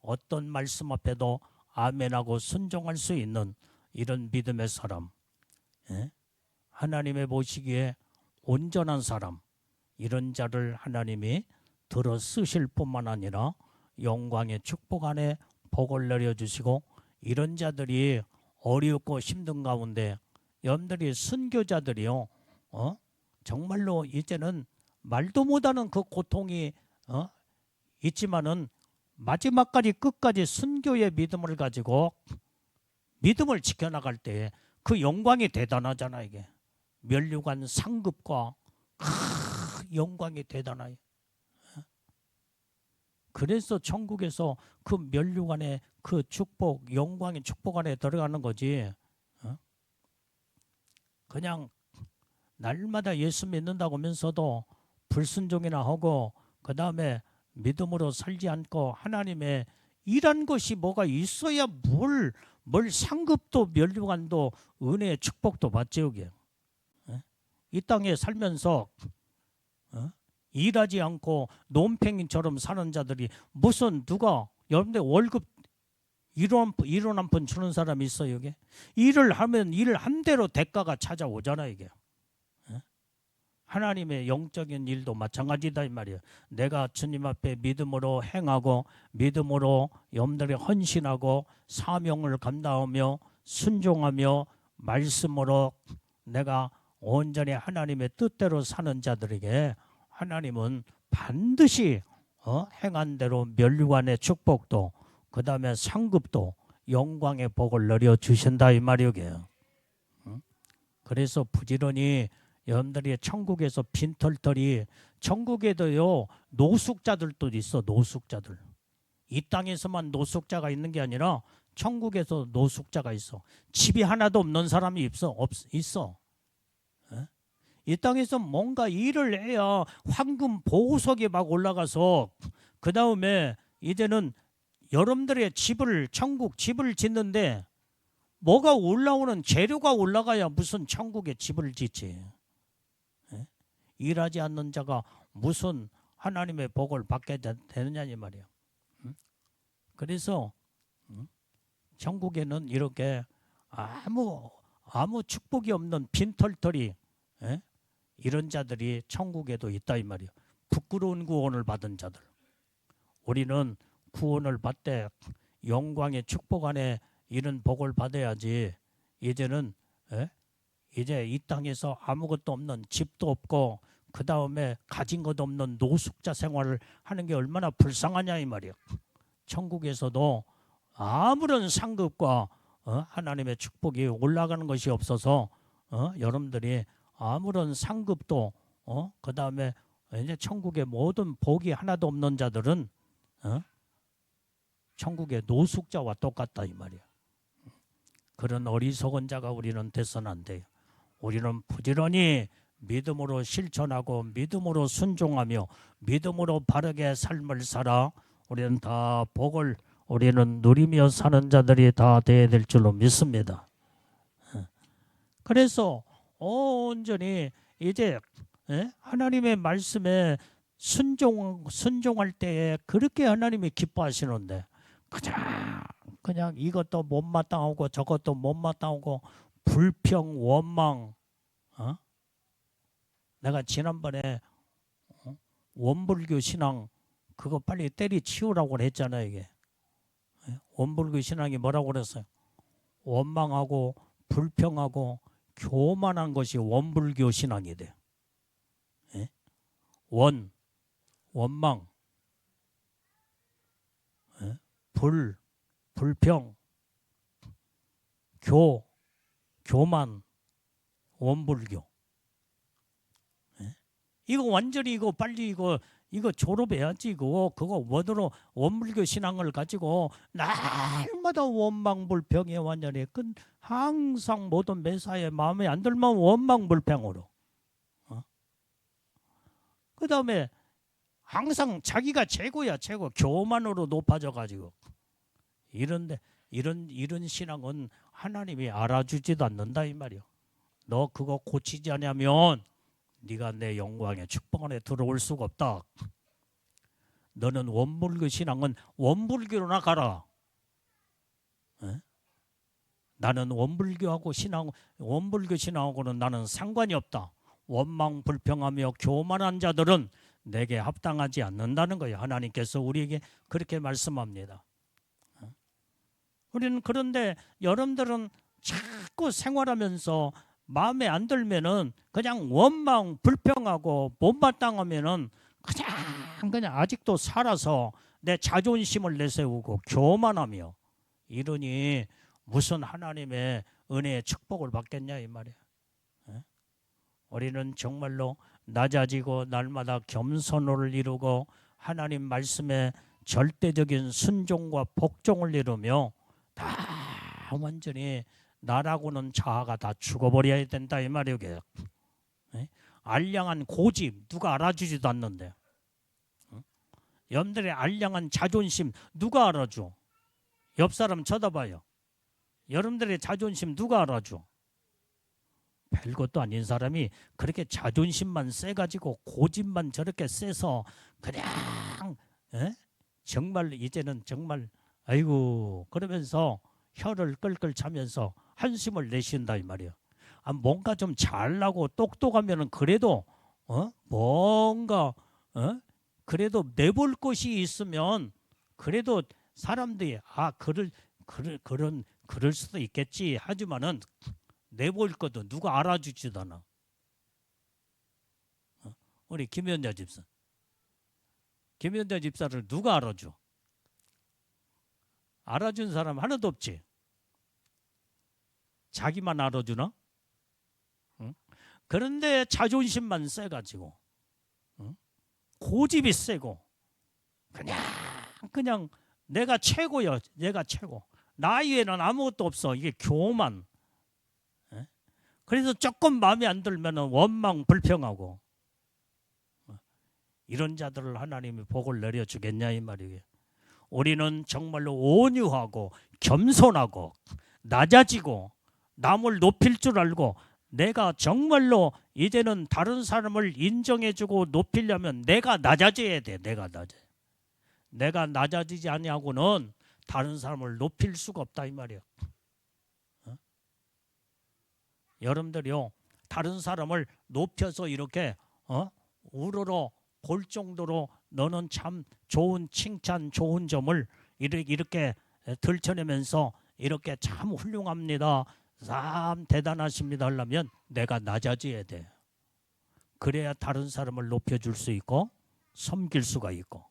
어떤 말씀 앞에도 아멘하고 순종할 수 있는 이런 믿음의 사람, 하나님의 보시기에 온전한 사람, 이런 자를 하나님이 들어 쓰실 뿐만 아니라 영광의 축복 안에 복을 내려주시고, 이런 자들이 어렵고 힘든 가운데 여러분들이 선교자들이요, 정말로 이제는 말도 못하는 그 고통이 있지만은 마지막까지 끝까지 선교의 믿음을 가지고 믿음을 지켜나갈 때 그 영광이 대단하잖아. 이게 면류관 상급과 영광이 대단하요. 그래서 천국에서 그 면류관의 그 축복, 영광의 축복 안에 들어가는 거지. 그냥 날마다 예수 믿는다고 하면서도 불순종이나 하고 그 다음에 믿음으로 살지 않고 하나님의 일한 것이 뭐가 있어야 뭘 상급도 면류관도 은혜의 축복도 받지. 여기 이 땅에 살면서 일하지 않고 논팽이처럼 사는 자들이 무슨 누가 여러분들 월급 1원 한 푼 주는 사람이 있어요. 여기 일을 하면 일을 한 대로 대가가 찾아오잖아. 이게 하나님의 영적인 일도 마찬가지다 이 말이에요. 내가 주님 앞에 믿음으로 행하고 믿음으로 여러분들이 헌신하고 사명을 감당하며 순종하며 말씀으로 내가 온전히 하나님의 뜻대로 사는 자들에게 하나님은 반드시 행한 대로 면류관의 축복도 그 다음에 상급도 영광의 복을 내려주신다 이 말이에요. 그래서 부지런히 여러분들이 천국에서 빈털털이, 천국에도요 노숙자들도 있어. 노숙자들. 이 땅에서만 노숙자가 있는 게 아니라 천국에서 노숙자가 있어. 집이 하나도 없는 사람이 있어. 이 땅에서 뭔가 일을 해야 황금 보석이 막 올라가서 그 다음에 이제는 여러분들의 천국 집을 짓는데 뭐가 올라오는 재료가 올라가야 무슨 천국에 집을 짓지. 일하지 않는 자가 무슨 하나님의 복을 받게 되느냐 이 말이에요. 그래서 천국에는 이렇게 아무 축복이 없는 빈털털이 이런 자들이 천국에도 있다 이 말이에요. 부끄러운 구원을 받은 자들. 우리는 구원을 받되 영광의 축복 안에 이런 복을 받아야지. 이제는 이제 이 땅에서 아무것도 없는, 집도 없고 그 다음에 가진 것 없는 노숙자 생활을 하는 게 얼마나 불쌍하냐 이 말이에요. 천국에서도 아무런 상급과 하나님의 축복이 올라가는 것이 없어서 여러분들이 아무런 상급도 그 다음에 이제 천국의 모든 복이 하나도 없는 자들은 천국의 노숙자와 똑같다 이 말이에요. 그런 어리석은 자가 우리는 돼서는 안 돼요. 우리는 부지런히 믿음으로 실천하고 믿음으로 순종하며 믿음으로 바르게 삶을 살아 우리는 다 복을 우리는 누리며 사는 자들이 다 되어야 될 줄로 믿습니다. 그래서 온전히 이제 하나님의 말씀에 순종할 때에 그렇게 하나님이 기뻐하시는데 그냥 이것도 못마땅하고 저것도 못마땅하고 불평, 원망. 내가 지난번에 원불교 신앙 그거 빨리 때리치우라고 했잖아요. 이게 원불교 신앙이 뭐라고 그랬어요? 원망하고 불평하고 교만한 것이 원불교 신앙이 돼요. 원망, 불평, 교만, 원불교. 이거 완전히 이거 빨리 이거 졸업해야지. 그거 원으로 원불교 신앙을 가지고 날마다 원망불평에 완전히 항상 모든 매사에 마음에 안 들면 원망불평으로. 그 다음에 항상 자기가 최고야 최고. 교만으로 높아져 가지고 이런 신앙은 하나님이 알아주지도 않는다 이 말이요. 너 그거 고치지 않으면 네가 내 영광의 축복 안에 들어올 수가 없다. 너는 원불교 신앙은 원불교로나 가라. 나는 원불교 신앙하고는 나는 상관이 없다. 원망 불평하며 교만한 자들은 내게 합당하지 않는다는 거예요. 하나님께서 우리에게 그렇게 말씀합니다. 우리는 그런데 여러분들은 자꾸 생활하면서 마음에 안 들면은 그냥 원망 불평하고 못마땅하면은 그냥 아직도 살아서 내 자존심을 내세우고 교만하며 이러니 무슨 하나님의 은혜의 축복을 받겠냐 이 말이에요. 우리는 정말로 낮아지고 날마다 겸손을 이루고 하나님 말씀에 절대적인 순종과 복종을 이루며 다 완전히 나라고는 자아가 다 죽어버려야 된다 이 말이에요. 알량한 고집 누가 알아주지도 않는데, 여러분들의 알량한 자존심 누가 알아줘? 옆 사람 쳐다봐요. 여러분들의 자존심 누가 알아줘? 별것도 아닌 사람이 그렇게 자존심만 세가지고 고집만 저렇게 세서 그냥 정말 이제는 정말 아이고 그러면서 혀를 끌끌 차면서 한숨을 내쉰다 이 말이에요. 뭔가 좀 잘나고 똑똑하면은 그래도 뭔가 그래도 내볼 것이 있으면 그래도 사람들이 그럴 수도 있겠지 하지만은 내볼 것도 누가 알아주지도 않아. 우리 김현자 집사를 누가 알아줘? 알아준 사람 하나도 없지. 자기만 알아주나? 그런데 자존심만 세가지고 고집이 세고 그냥 내가 최고야. 내가 최고. 나 이외에는 아무것도 없어. 이게 교만. 그래서 조금 마음에 안 들면 원망 불평하고 이런 자들을 하나님이 복을 내려주겠냐 이 말이에요. 우리는 정말로 온유하고 겸손하고 낮아지고 남을 높일 줄 알고 내가 정말로 이제는 다른 사람을 인정해주고 높이려면 내가 낮아져야 돼. 내가 낮아지지 아니하고는 다른 사람을 높일 수가 없다 이 말이에요. 여러분들이요 다른 사람을 높여서 이렇게 우러러 볼 정도로 너는 참 좋은 칭찬 좋은 점을 이렇게 들춰내면서 이렇게 참 훌륭합니다 참 대단하십니다 하려면 내가 낮아져야 돼. 그래야 다른 사람을 높여줄 수 있고 섬길 수가 있고.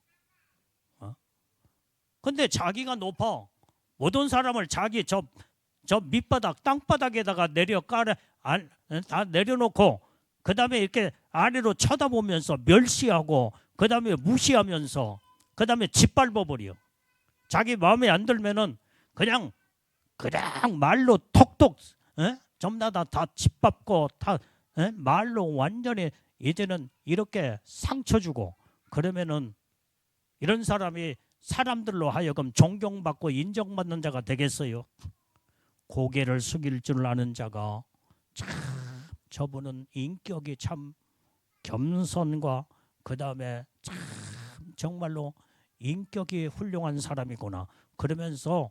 근데 자기가 높아 모든 사람을 자기 저 밑바닥 땅바닥에다가 다 내려놓고 그 다음에 이렇게 아래로 쳐다보면서 멸시하고 그 다음에 무시하면서 그 다음에 짓밟아버려. 자기 마음에 안 들면은 그냥 말로 톡톡 전부 다 짓밟고 다 말로 완전히 이제는 이렇게 상처 주고 그러면은 이런 사람이 사람들로 하여금 존경받고 인정받는 자가 되겠어요? 고개를 숙일 줄 아는 자가 참 저분은 인격이 참 겸손과 그 다음에 참 정말로 인격이 훌륭한 사람이구나. 그러면서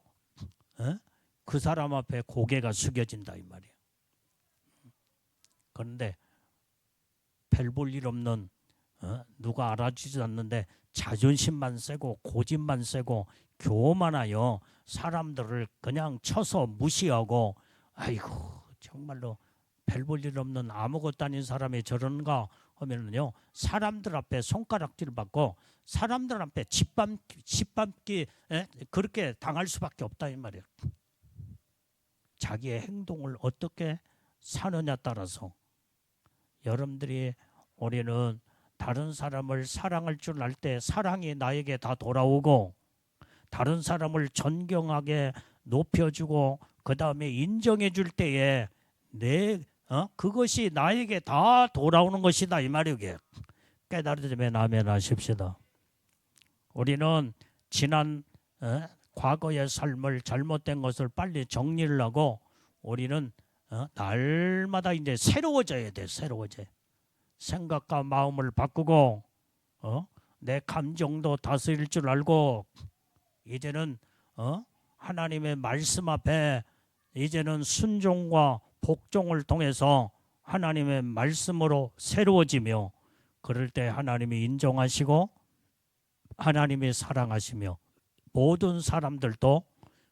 그 사람 앞에 고개가 숙여진다 이 말이에요. 그런데 별 볼 일 없는 누가 알아주지 않는데 자존심만 세고 고집만 세고 교만하여 사람들을 그냥 쳐서 무시하고 아이고 정말로 별 볼 일 없는 아무것도 아닌 사람이 저런가 하면은요 사람들 앞에 손가락질 받고 사람들 앞에 짓밟기 그렇게 당할 수밖에 없다 이 말이에요. 자기의 행동을 어떻게 사느냐 따라서 여러분들이 우리는 다른 사람을 사랑할 줄 알 때 사랑이 나에게 다 돌아오고 다른 사람을 존경하게 높여주고 그 다음에 인정해 줄 때에 그것이 나에게 다 돌아오는 것이다 이 말이에요. 깨달으면 아멘 하십시다. 우리는 지난 과거의 삶을 잘못된 것을 빨리 정리를 하고 우리는 날마다 이제 새로워져야 돼. 새로워져. 생각과 마음을 바꾸고 내 감정도 다스릴 줄 알고 이제는 하나님의 말씀 앞에 이제는 순종과 복종을 통해서 하나님의 말씀으로 새로워지며 그럴 때 하나님이 인정하시고 하나님이 사랑하시며 모든 사람들도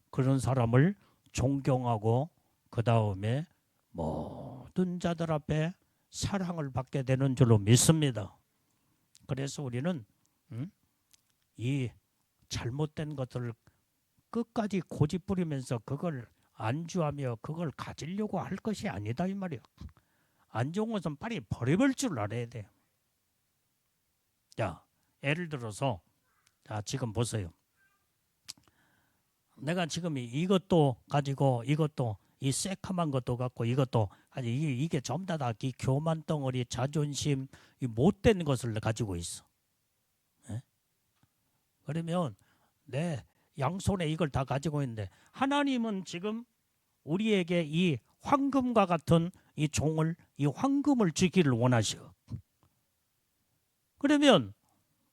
그런 사람을 존경하고 그 다음에 모든 자들 앞에 사랑을 받게 되는 줄로 믿습니다. 그래서 우리는 이 잘못된 것들을 끝까지 고집부리면서 그걸 안주하며 그걸 가지려고 할 것이 아니다 이 말이에요. 안 좋은 것은 빨리 버려볼 줄 알아야 돼요. 자, 예를 들어서 자 지금 보세요. 내가 지금 이것도 가지고 이것도 이 새카만 것도 갖고 이것도 아니 이게 전부 다 이 교만 덩어리 자존심 이 못된 것을 가지고 있어. 그러면 내 양손에 이걸 다 가지고 있는데 하나님은 지금 우리에게 이 황금과 같은 이 종을 이 황금을 주기를 원하셔. 그러면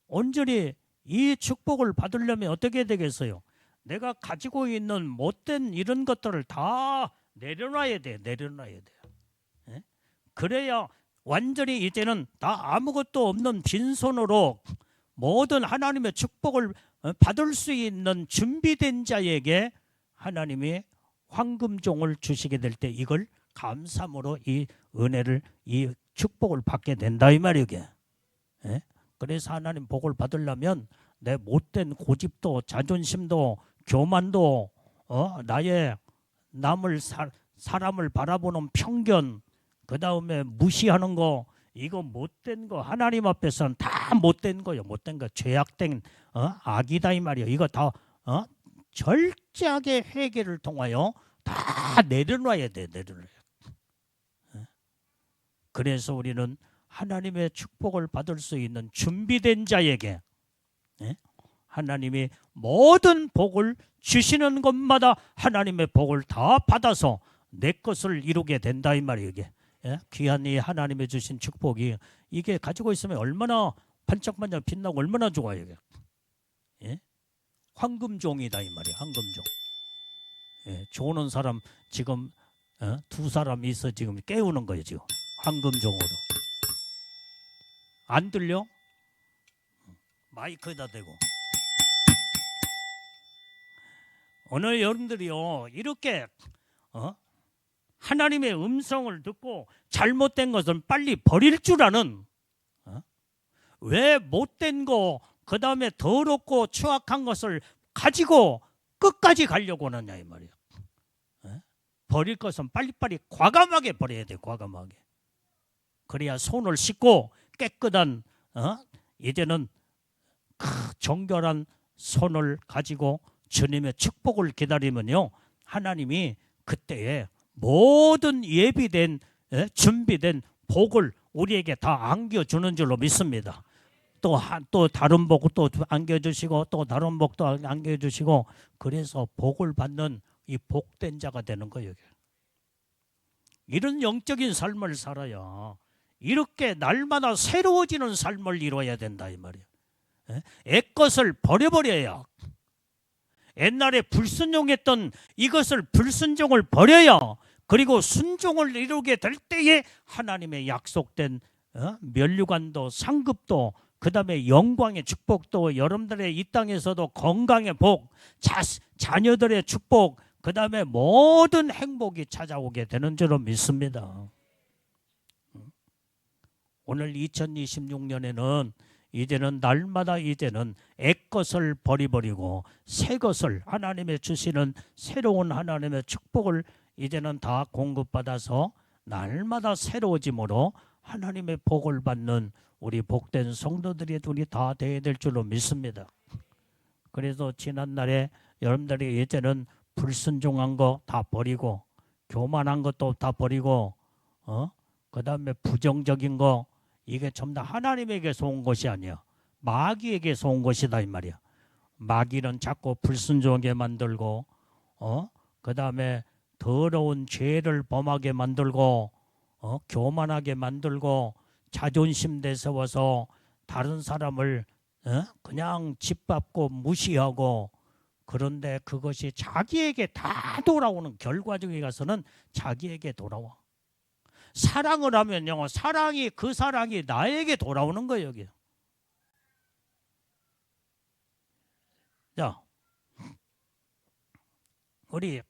온전히 이 축복을 받으려면 어떻게 되겠어요? 내가 가지고 있는 못된 이런 것들을 다 내려놔야 돼. 내려놔야 돼요. 그래야 완전히 이제는 다 아무것도 없는 빈손으로 모든 하나님의 축복을 받을 수 있는 준비된 자에게 하나님이 황금종을 주시게 될 때 이걸 감사함으로 이 은혜를 이 축복을 받게 된다 이 말이에요. 그래서 하나님 복을 받으려면 내 못된 고집도 자존심도 교만도 나의 남을 사람을 바라보는 편견 그 다음에 무시하는 거 이거 못된 거 하나님 앞에서는 다 못된 거예요. 못된 거 죄악된 악이다 이 말이에요. 이거 다 철저하게 회개를 통하여 다 내려놔야 돼. 내려놔야. 그래서 우리는 하나님의 축복을 받을 수 있는 준비된 자에게 하나님이 모든 복을 주시는 것마다 하나님의 복을 다 받아서 내 것을 이루게 된다 이 말이에요. 이게 귀한 이 하나님의 주신 축복이 이게 가지고 있으면 얼마나 반짝반짝 빛나고 얼마나 좋아요. 이게. 황금종이다 이 말이에요. 황금종. 좋은 사람 지금 두 사람이 있어 지금 깨우는 거예요. 지금 황금종으로. 안 들려? 마이크에다 대고. 오늘 여러분들이요 이렇게 하나님의 음성을 듣고 잘못된 것은 빨리 버릴 줄 아는 왜 못된 거 그 다음에 더럽고 추악한 것을 가지고 끝까지 가려고 하느냐 이 말이에요. 버릴 것은 빨리빨리 과감하게 버려야 돼. 과감하게. 그래야 손을 씻고 깨끗한 이제는 정결한 손을 가지고 주님의 축복을 기다리면요 하나님이 그때에 모든 예비된 준비된 복을 우리에게 다 안겨주는 줄로 믿습니다. 또 다른 복을 또 안겨주시고 또 다른 복도 안겨주시고 그래서 복을 받는 이 복된 자가 되는 거예요. 이런 영적인 삶을 살아야 이렇게 날마다 새로워지는 삶을 이루어야 된다 이 말이에요. 애것을 버려버려야, 옛날에 불순종했던 이것을 불순종을 버려야, 그리고 순종을 이루게 될 때에 하나님의 약속된 면류관도 상급도, 그 다음에 영광의 축복도, 여러분들의 이 땅에서도 건강의 복, 자녀들의 축복, 그 다음에 모든 행복이 찾아오게 되는 줄로 믿습니다. 오늘 2026년에는 이제는 날마다 이제는 애것을 버리버리고 새 것을, 하나님의 주시는 새로운 하나님의 축복을 이제는 다 공급받아서 날마다 새로워짐으로 하나님의 복을 받는 우리 복된 성도들이 우리 다 되어야 될 줄로 믿습니다. 그래서 지난날에 여러분들이 이제는 불순종한 거 다 버리고, 교만한 것도 다 버리고, 그 다음에 부정적인 거, 이게 전부 다 하나님에게서 온 것이 아니야. 마귀에게서 온 것이다 이 말이야. 마귀는 자꾸 불순종하게 만들고, 그 다음에 더러운 죄를 범하게 만들고, 교만하게 만들고, 자존심 내세워서 다른 사람을 그냥 짓밟고 무시하고, 그런데 그것이 자기에게 다 돌아오는, 결과적에 가서는 자기에게 돌아와. 사랑을 하면요, 그 사랑이 나에게 돌아오는 거예요. 여기. 자, 우리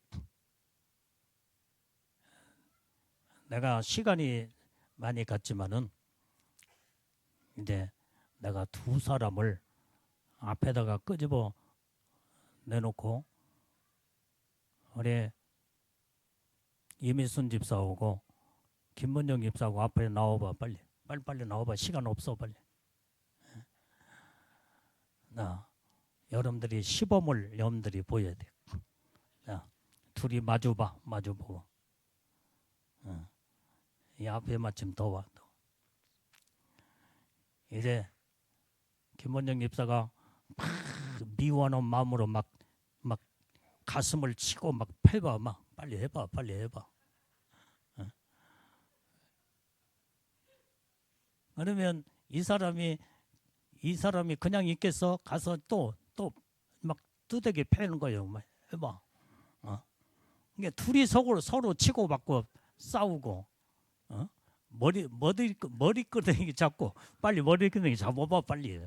내가 시간이 많이 갔지만은 이제 내가 두 사람을 앞에다가 끄집어 내놓고, 우리 이미순 집사하고 김문정 집사하고 앞에 나와봐. 빨리 나와봐. 시간 없어. 빨리. 여러분들이 시범을 여러분들이 보여야 돼. 자, 둘이 마주봐. 마주보고. 이 앞에 마침 더 와. 이제 김문정 집사가 막 미워하는 마음으로 막 가슴을 치고 막 해봐. 막 빨리 해봐. 그러면 이 사람이 그냥 있겠어? 가서 또 막 두들겨 패는 거예요. 막 해봐. 이게 둘이 서로 치고받고 싸우고, 머리끄댕이 잡고, 빨리 머리끄댕이 잡아봐. 빨리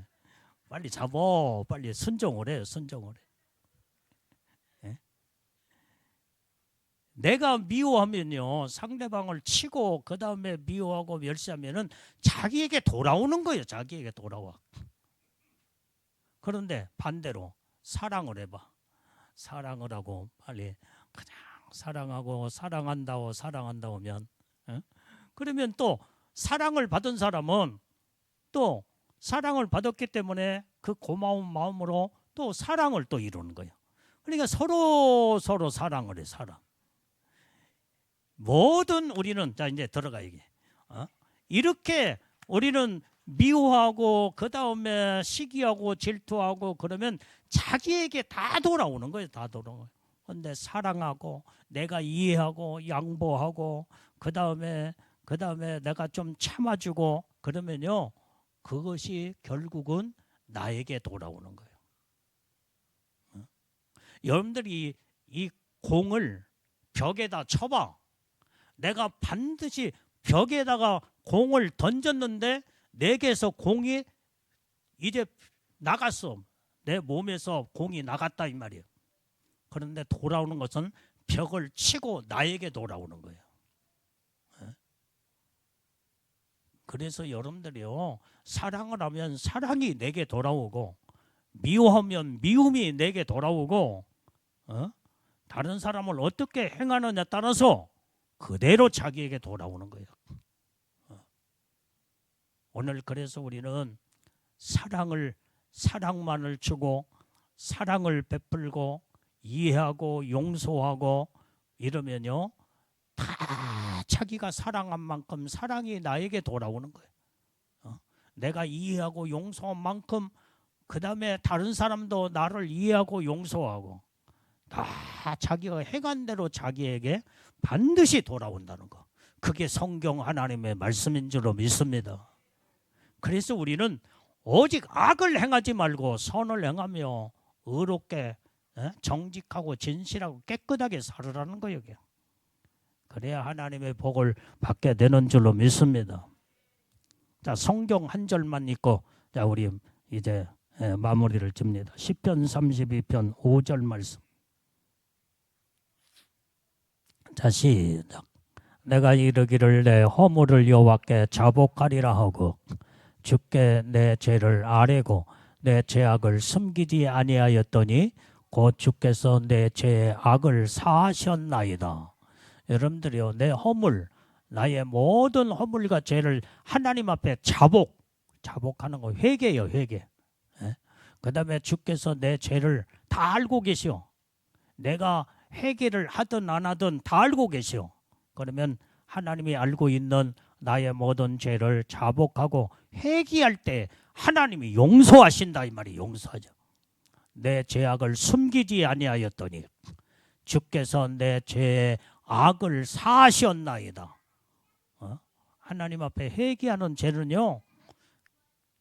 잡어. 빨리 순종을 해. 예? 내가 미워하면요, 상대방을 치고 그 다음에 미워하고 멸시하면은 자기에게 돌아오는 거예요. 자기에게 돌아와. 그런데 반대로 사랑을 해봐. 사랑을 하고 빨리 그냥 사랑하고 사랑한다고 하면, 그러면 또 사랑을 받은 사람은 또 사랑을 받았기 때문에 그 고마운 마음으로 또 사랑을 또 이루는 거예요. 그러니까 서로 사랑을 해. 사랑. 모든 우리는, 자 이제 들어가 이게. 이렇게 우리는 미워하고 그 다음에 시기하고 질투하고 그러면 자기에게 다 돌아오는 거예요. 다 돌아오는. 그런데 사랑하고 내가 이해하고 양보하고 그 다음에 내가 좀 참아주고 그러면요, 그것이 결국은 나에게 돌아오는 거예요. 여러분들이 이 공을 벽에다 쳐봐. 내가 반드시 벽에다가 공을 던졌는데 내게서 공이 이제 나갔어. 내 몸에서 공이 나갔다 이 말이에요. 그런데 돌아오는 것은 벽을 치고 나에게 돌아오는 거예요. 그래서 여러분들이요, 사랑을 하면 사랑이 내게 돌아오고, 미워하면 미움이 내게 돌아오고, 다른 사람을 어떻게 행하느냐에 따라서 그대로 자기에게 돌아오는 거예요. 오늘 그래서 우리는 사랑만을 주고 사랑을 베풀고 이해하고 용서하고 이러면요, 다 자기가 사랑한 만큼 사랑이 나에게 돌아오는 거예요. 내가 이해하고 용서한 만큼 그 다음에 다른 사람도 나를 이해하고 용서하고 다 자기가 행한 대로 자기에게 반드시 돌아온다는 거. 그게 성경 하나님의 말씀인 줄로 믿습니다. 그래서 우리는 오직 악을 행하지 말고 선을 행하며 의롭게 정직하고 진실하고 깨끗하게 살으라는 거예요. 그래야 하나님의 복을 받게 되는 줄로 믿습니다. 자, 성경 한 절만 읽고 자, 우리 이제 마무리를 짓습니다. 시편 32편 5절 말씀. 자, 시작. 내가 이르기를 내 허물을 여호와께 자복하리라 하고 주께 내 죄를 아뢰고 내 죄악을 숨기지 아니하였더니 곧 주께서 내 죄의 악을 사하셨나이다. 여러분들이요, 내 허물, 나의 모든 허물과 죄를 하나님 앞에 자복하는 거, 회개요, 회개. 그 다음에 주께서 내 죄를 다 알고 계시오. 내가 회개를 하든 안 하든 다 알고 계시오. 그러면 하나님이 알고 있는 나의 모든 죄를 자복하고 회개할 때 하나님이 용서하신다 이 말이 용서하죠. 내 죄악을 숨기지 아니하였더니 주께서 내 죄의 악을 사하셨나이다. 하나님 앞에 회개하는 죄는요,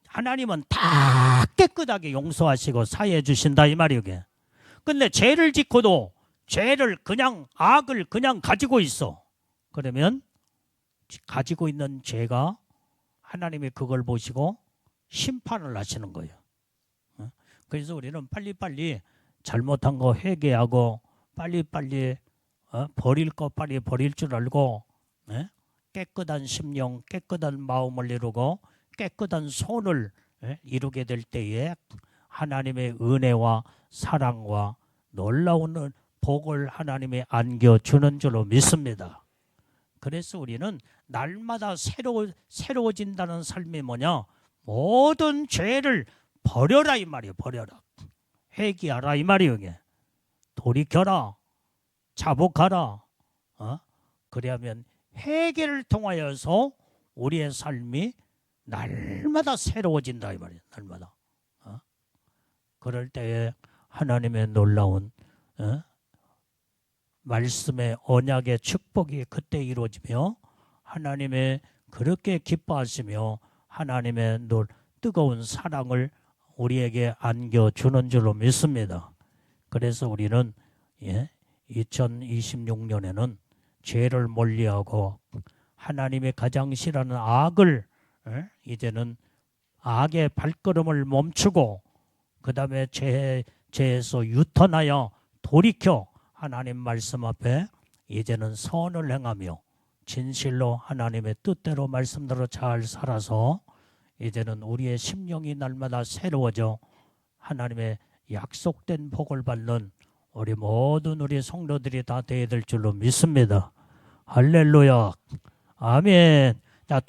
하나님은 다 깨끗하게 용서하시고 사해 주신다 이 말이요. 근데 죄를 짓고도 죄를 그냥 악을 그냥 가지고 있어. 그러면 가지고 있는 죄가 하나님이 그걸 보시고 심판을 하시는 거예요. 그래서 우리는 빨리빨리 잘못한 거 회개하고 빨리빨리 버릴 거 빨리 버릴 줄 알고 깨끗한 심령, 깨끗한 마음을 이루고 깨끗한 손을 이루게 될 때에 하나님의 은혜와 사랑과 놀라운 복을 하나님이 안겨주는 줄로 믿습니다. 그래서 우리는 날마다 새로워진다는 삶이 뭐냐? 모든 죄를 버려라 이 말이에요. 버려라. 회개하라 이 말이에요. 돌이켜라. 자복하라. 그래야면 회개를 통하여서 우리의 삶이 날마다 새로워진다 이 말이에요. 날마다. 그럴 때에 하나님의 놀라운 말씀의 언약의 축복이 그때 이루어지며 하나님의 그렇게 기뻐하시며 하나님의 뜨거운 사랑을 우리에게 안겨주는 줄로 믿습니다. 그래서 우리는 2026년에는 죄를 멀리하고 하나님의 가장 싫어하는 악을 이제는 악의 발걸음을 멈추고 그 다음에 죄에서 유턴하여 돌이켜 하나님 말씀 앞에 이제는 선을 행하며 진실로 하나님의 뜻대로 말씀대로 잘 살아서 이제는 우리의 심령이 날마다 새로워져 하나님의 약속된 복을 받는 우리 모든 우리 성도들이 다 되어야 될 줄로 믿습니다. 할렐루야. 아멘. 자,